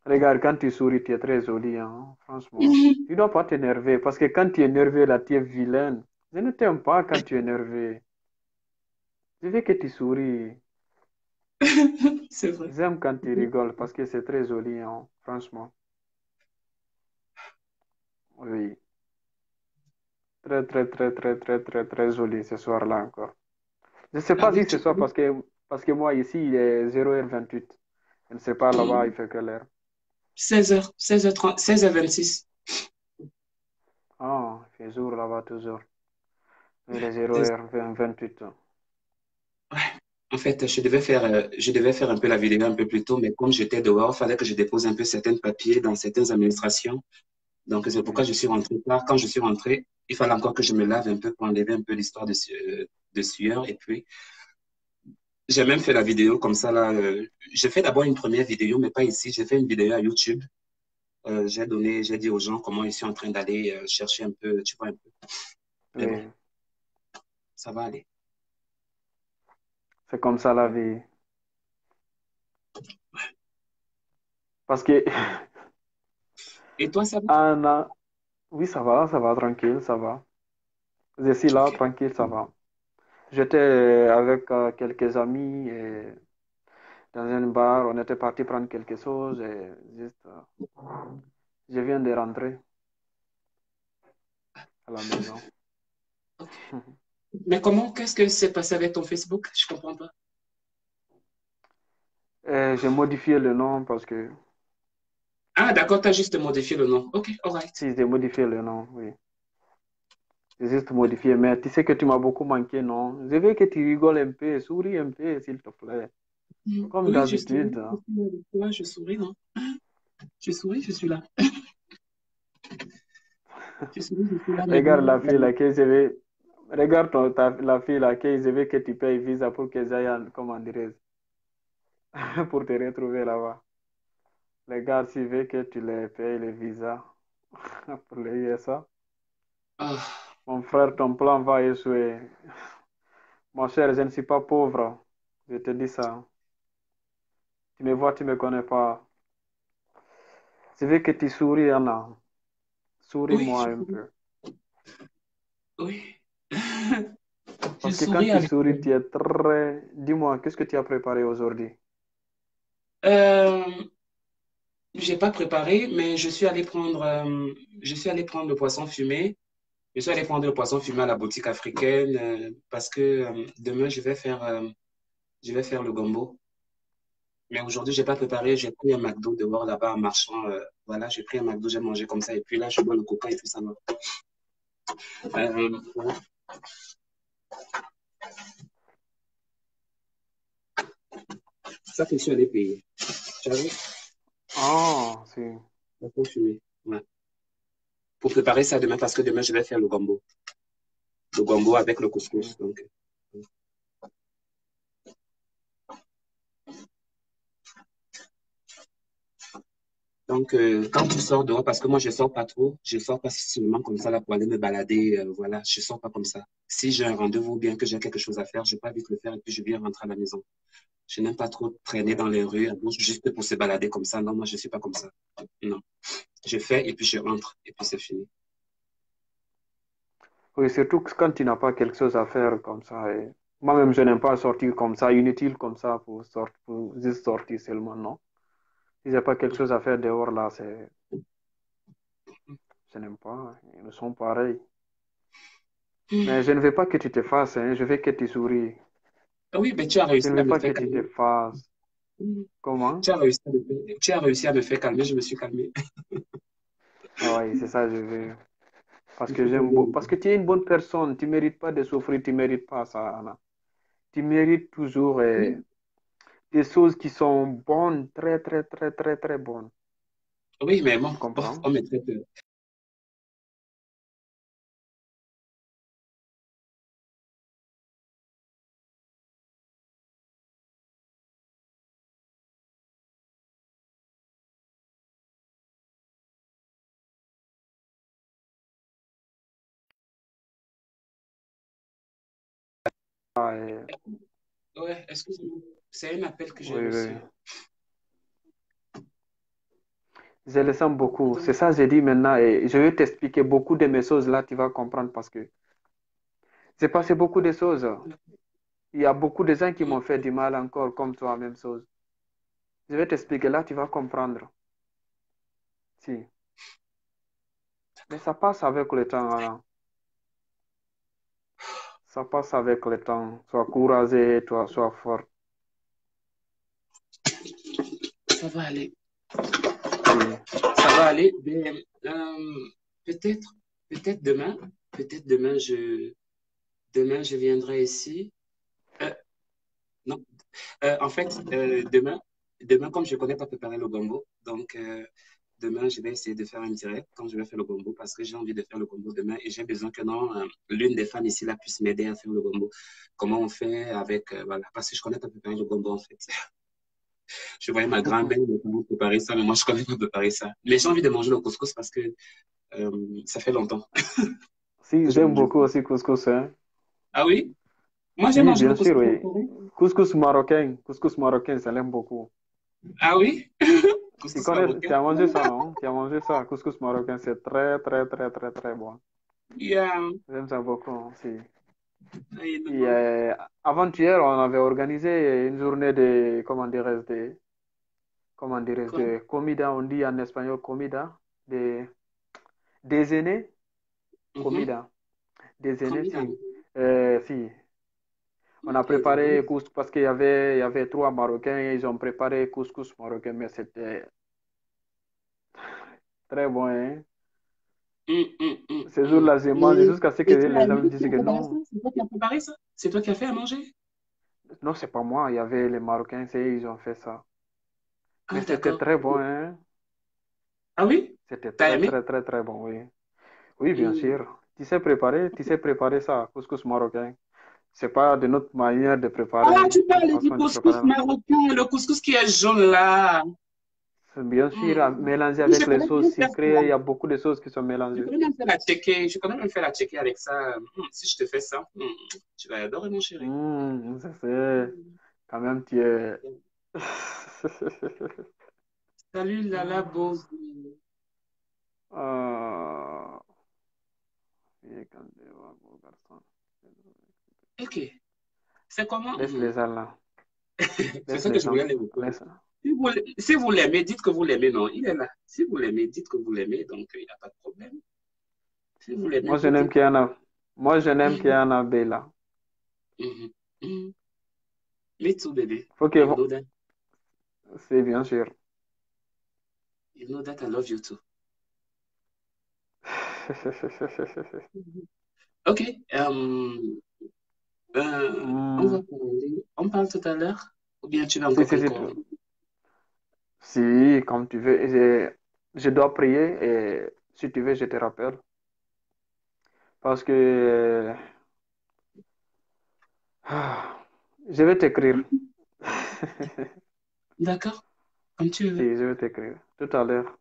Regarde, quand tu souris, tu es très jolie, hein? Franchement. Tu ne dois pas t'énerver parce que quand tu es énervé, là, tu es vilaine. Je ne t'aime pas quand tu es énervé. Je veux que tu souris. C'est vrai. J'aime quand tu rigoles parce que c'est très joli, hein, franchement. Oui, très, très, très, très, très, très, très joli ce soir-là encore. Je ne sais Ah pas oui, si ce tu soir peux. parce que moi ici, il est 0h28. Je ne sais pas là-bas, il fait quelle heure. 16h, 16h30, 16h26. Ah, il fait jour là-bas toujours. Il est 0h28. Ouais. En fait, je devais faire un peu la vidéo un peu plus tôt, mais comme j'étais dehors, il fallait que je dépose un peu certains papiers dans certaines administrations. Donc, c'est pourquoi Oui, je suis rentré tard. Quand je suis rentré, il fallait encore que je me lave un peu pour enlever un peu l'histoire de sueur. Et puis, j'ai même fait la vidéo comme ça, là. J'ai fait d'abord une première vidéo, mais pas ici. J'ai fait une vidéo à YouTube. J'ai dit aux gens comment ils sont en train d'aller chercher un peu, tu vois, un peu. Mais bon, oui, ça va aller. c'est comme ça la vie. Parce que Et toi, ça va? Anna, oui, ça va, tranquille, ça va. Je suis là, Ok. tranquille, ça va. J'étais avec quelques amis et dans un bar, on était parti prendre quelque chose et juste, je viens de rentrer à la maison. Ok. Mais comment, qu'est-ce que s'est passé avec ton Facebook? Je comprends pas. Et j'ai modifié le nom parce que Ah, d'accord, tu as juste modifié le nom. Ok, alright. si j'ai modifié le nom, oui. J'ai juste modifié, mais tu sais que tu m'as beaucoup manqué, non? Je veux que tu rigoles un peu, souris un peu, s'il te plaît. Comme Oui, je souris. d'habitude. Je suis avec toi, je souris, non? Je souris, je suis là. Je souris, je suis là, mais Regarde bon. la fille là que je vais. Regarde la fille là que je veux que tu payes Visa pour que j'aille, comment dirais pour te retrouver là-bas. Regarde s'il veut que tu les payes le visa pour les USA. Ah, Mon frère, ton plan va échouer. Mon cher, je ne suis pas pauvre. Je te dis ça. Tu me vois, tu me connais pas. Je veux que tu souris, Anna. oui, Souris-moi je un souris. peu. Oui. Je Parce que quand souris tu avec toi. souris, tu es très... Dis-moi, qu'est-ce que tu as préparé aujourd'hui? Euh, j'ai pas préparé, mais je suis allé prendre le poisson fumé. Je suis allé prendre le poisson fumé à la boutique africaine parce que demain je vais faire le gombo. Mais aujourd'hui, j'ai pas préparé. J'ai pris un McDo dehors là-bas en marchant. Voilà, j'ai pris un McDo, j'ai mangé comme ça. Et puis là, je bois le coca et puis ça va. Voilà. Ça que je suis allé payer. Tu as vu? Ah, si. Poisson fumé. Ouais. Pour préparer ça demain parce que demain, je vais faire le gombo. Le gombo avec le Si. couscous. Quand tu sors dehors, parce que moi, je sors pas trop, je sors pas seulement comme ça là pour aller me balader, voilà, je sors pas comme ça. Si j'ai un rendez-vous ou bien que j'ai quelque chose à faire, je vais pas vite le faire et puis je viens rentrer à la maison. Je n'aime pas trop traîner dans Oui. les rues juste pour se balader comme ça. Non, moi, je suis pas comme ça. Non. Je fais et puis je rentre et puis c'est fini. Oui, surtout que quand tu n'as pas quelque chose à faire comme ça. Et... Moi-même, je n'aime pas sortir comme ça, inutile comme ça, pour juste sortir seulement, non. Si j'ai pas quelque chose à faire dehors, là, c'est... Je n'aime pas. Ils ne sont pareils. Mais je ne veux pas que tu te fasses, hein. Je veux que tu souris. Ah oui, mais tu as Je réussi ne à veux me pas faire que tu te calmer. fasses. Comment? Tu as réussi à me faire calmer, je me suis calmé. Ah oui, c'est ça, je veux. Parce Il que faut que parce que tu es une bonne personne. Tu ne mérites pas de souffrir. Tu ne mérites pas ça, Anna. Tu mérites toujours oui, des choses qui sont bonnes, très, très, très, très, très bonnes. oui, mais bon, Tu bon, comprends? on me traite. Ah, et- Ouais, excuse-moi. C'est un appel que j'ai oui, oui. reçu. Je le sens beaucoup. C'est ça, j'ai dit maintenant. Et je vais t'expliquer beaucoup de mes choses là, tu vas comprendre parce que j'ai passé beaucoup de choses. Il y a beaucoup de gens qui m'ont fait du mal encore, comme toi, même chose. Je vais t'expliquer là, tu vas comprendre. Si. Mais ça passe avec le temps, Alain. Ça passe avec le temps. Sois courageux, toi, sois fort. Ça va aller. Si. Ça va aller. Ben, peut-être, peut-être demain, peut-être demain, je viendrai ici. Euh, non, en fait, demain, comme je ne connais pas préparer le gombo, donc demain, je vais essayer de faire un direct quand je vais faire le gombo parce que j'ai envie de faire le gombo demain et j'ai besoin que non, l'une des femmes ici là puisse m'aider à faire le gombo. Comment on fait avec, voilà, parce que je ne connais pas préparer le gombo en fait. Je voyais ma grand-mère notamment préparer ça, mais moi, je connais pas préparer ça. Mais j'ai envie de manger le couscous parce que ça fait longtemps Si, que je j'aime mange. beaucoup aussi couscous, hein. Ah oui? Moi, j'ai Oui, mangé le bien sûr, couscous au oui. Corée. Couscous marocain. Couscous marocain, ça l'aime beaucoup. Ah oui? Tu Couscous connais, marocain. tu as mangé ça, non? Tu as mangé ça. Couscous marocain, c'est très, très, très, très, très bon. Yeah. J'aime ça beaucoup aussi. I Et know. avant-hier, on avait organisé une journée de, comment dirais-je, Quoi? de comida, on dit en espagnol comida, de déjeuner, Mhm. comida, déjeuner, Combien? si. Si, on a Ok, donc préparé couscous parce il y avait trois Marocains, ils ont préparé couscous marocain, mais c'était très bon, hein. Ces hum. jours-là, j'ai mangé Et, jusqu'à ce que et tu as les aimé? amis Qui disent a que préparé ça? non, C'est toi qui as préparé ça? C'est toi qui as fait à manger? non, c'est pas moi, il y avait les Marocains, c'est eux, ils ont fait ça. Mais Ah, c'était d'accord. très bon, hein. Ah oui? C'était T'as très, aimé? très, très, très bon, oui. Oui, bien Hum. sûr. Tu sais préparer ça, couscous marocain. C'est pas de notre manière de Ah, préparer, tu notre parles du façon de couscous préparer là. marocain, le couscous qui est jaune là. C'est bien sûr Hum. mélangé Oui, je avec les connais sauces bien faire sucrées, il y ça. a beaucoup de sauces qui sont Je mélangées. connais même faire la checker. Je connais même faire la checker avec ça. Si je te fais ça, tu vas adorer, mon chéri. C'est Hum. quand même, tu es. Salut, Lala Bozo. Ah, oui, quand je vois mon garçon. Ok. C'est comment? Laisse-les là. C'est ça que Laisse-les je gens. voulais aller vous poser. Laisse. Si vous l'aimez, dites que vous l'aimez. Non, il est là. Si vous l'aimez, dites que vous l'aimez. Donc, il n'y a pas de problème. Si vous l'aimez, Moi, je vous n'aime dites. Kiana. Moi, je n'aime Kiana Bella. Mhm. Mhm. Me too, baby. Faut que. You know that. C'est bien sûr. You know that I love you too. Mhm. Ok. On va Hmm. parler. On parle tout à l'heure? Ou bien tu vas Si, encore si, si, quelque chose? si, comme tu veux. Je dois prier et si tu veux, je te rappelle. Parce que je vais t'écrire. D'accord. Comme tu veux. Si, je vais t'écrire. Tout à l'heure.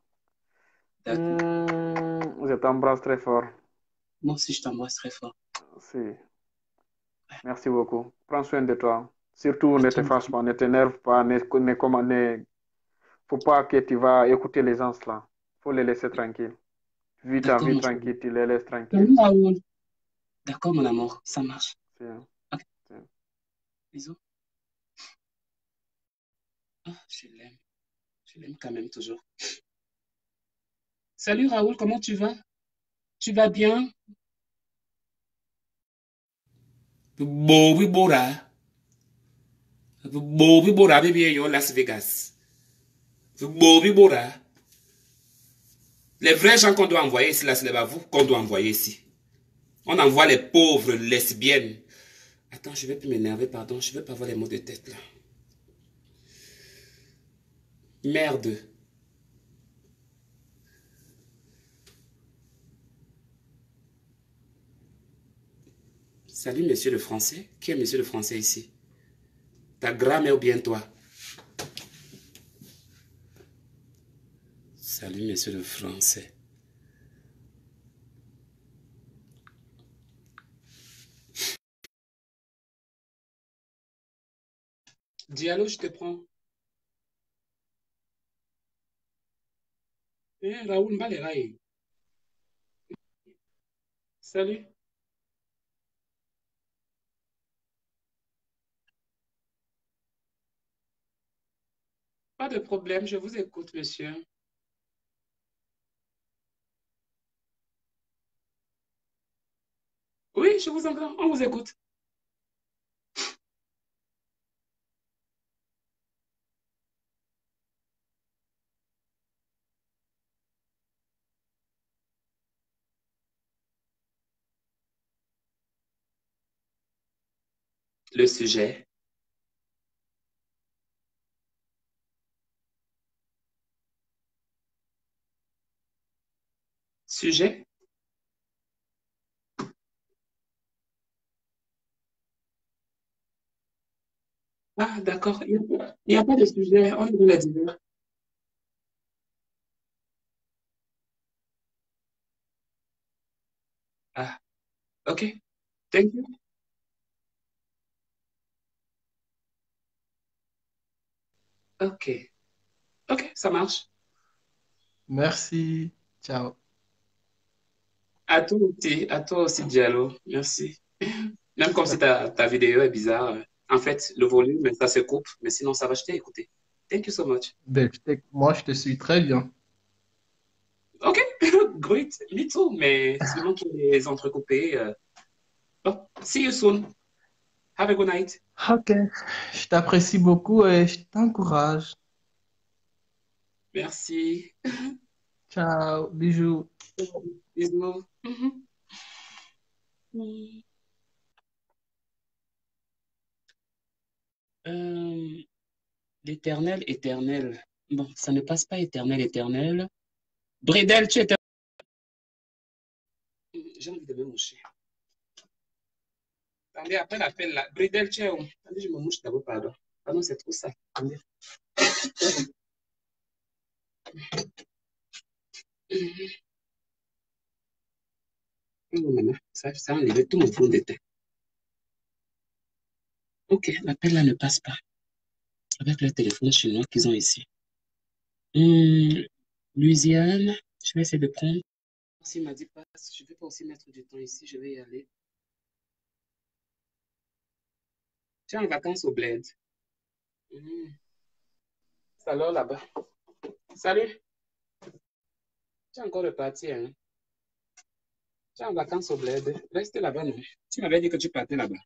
D'accord. Je t'embrasse très fort. Moi aussi, je t'embrasse très fort. Si, merci beaucoup. Prends soin de toi. Surtout, À ne toi te fâche aussi. pas, ne t'énerve pas, faut pas que tu vas écouter les gens là. Faut les laisser tranquilles. Vis ta D'accord, vie mon chéri. tranquille, tu les laisses tranquilles. Salut, Raoul. D'accord, mon amour. Ça marche. Si, Ok. si. Bisous. Ah, je l'aime. Je l'aime quand même toujours. Salut, Raoul. Comment tu vas? Tu vas bien? Bobi Bora, Bobi Bora, baby, yo Las Vegas. Bobi Bora. Les vrais gens qu'on doit envoyer ici, là, c'est pas vous qu'on doit envoyer ici. On envoie les pauvres lesbiennes. Attends, je vais plus m'énerver, pardon, je vais pas avoir les mots de tête là. Merde. Salut, monsieur le français. Qui est monsieur le français ici? Ta grand-mère ou bien toi? Salut, monsieur le français. Diallo, je te prends. Raoul Mbaleraï. Salut. Pas de problème, je vous écoute, monsieur. Oui, je vous entends. On vous écoute. Le sujet. Sujet? Ah, d'accord. Il y a pas de sujet. On est dans la divers. Ah, ok. Thank you. Ok. Ok, ça marche. Merci. Ciao. À toi aussi, Diallo. Merci. Même comme si ta vidéo est bizarre. En fait, le volume, ça se coupe, mais sinon, ça va, je t'ai écouté. Thank you so much. Ben, moi, je te suis très bien. OK, great, me too, mais seulement qu'il est entrecoupé. Bon, see you soon. Have a good night. Ok, je t'apprécie beaucoup et je t'encourage. Merci. Ciao, bisous. Bisous. Euh, l'éternel, éternel. Bon, ça ne passe pas éternel, éternel. Bridel, tu étais. J'ai envie de me moucher. Attendez, après l'appel là. Bridel, tu es où? Attendez, je me mouche d'abord, pardon. Pardon, c'est trop ça. Attendez. Oh, maman, ça a enlevé tout mon fond de tête. Ok, l'appel là ne passe pas. Avec le téléphone chinois qu'ils ont ici. Louisiane, je vais essayer de prendre. S'il m'a dit passe, je ne vais pas aussi mettre du temps ici, je vais y aller. Tu es en vacances au bled. C'est alors là-bas. Salut, tu es encore reparti, hein? Tu es en vacances au bled. Reste là-bas, non? Tu m'avais dit que tu partais là-bas.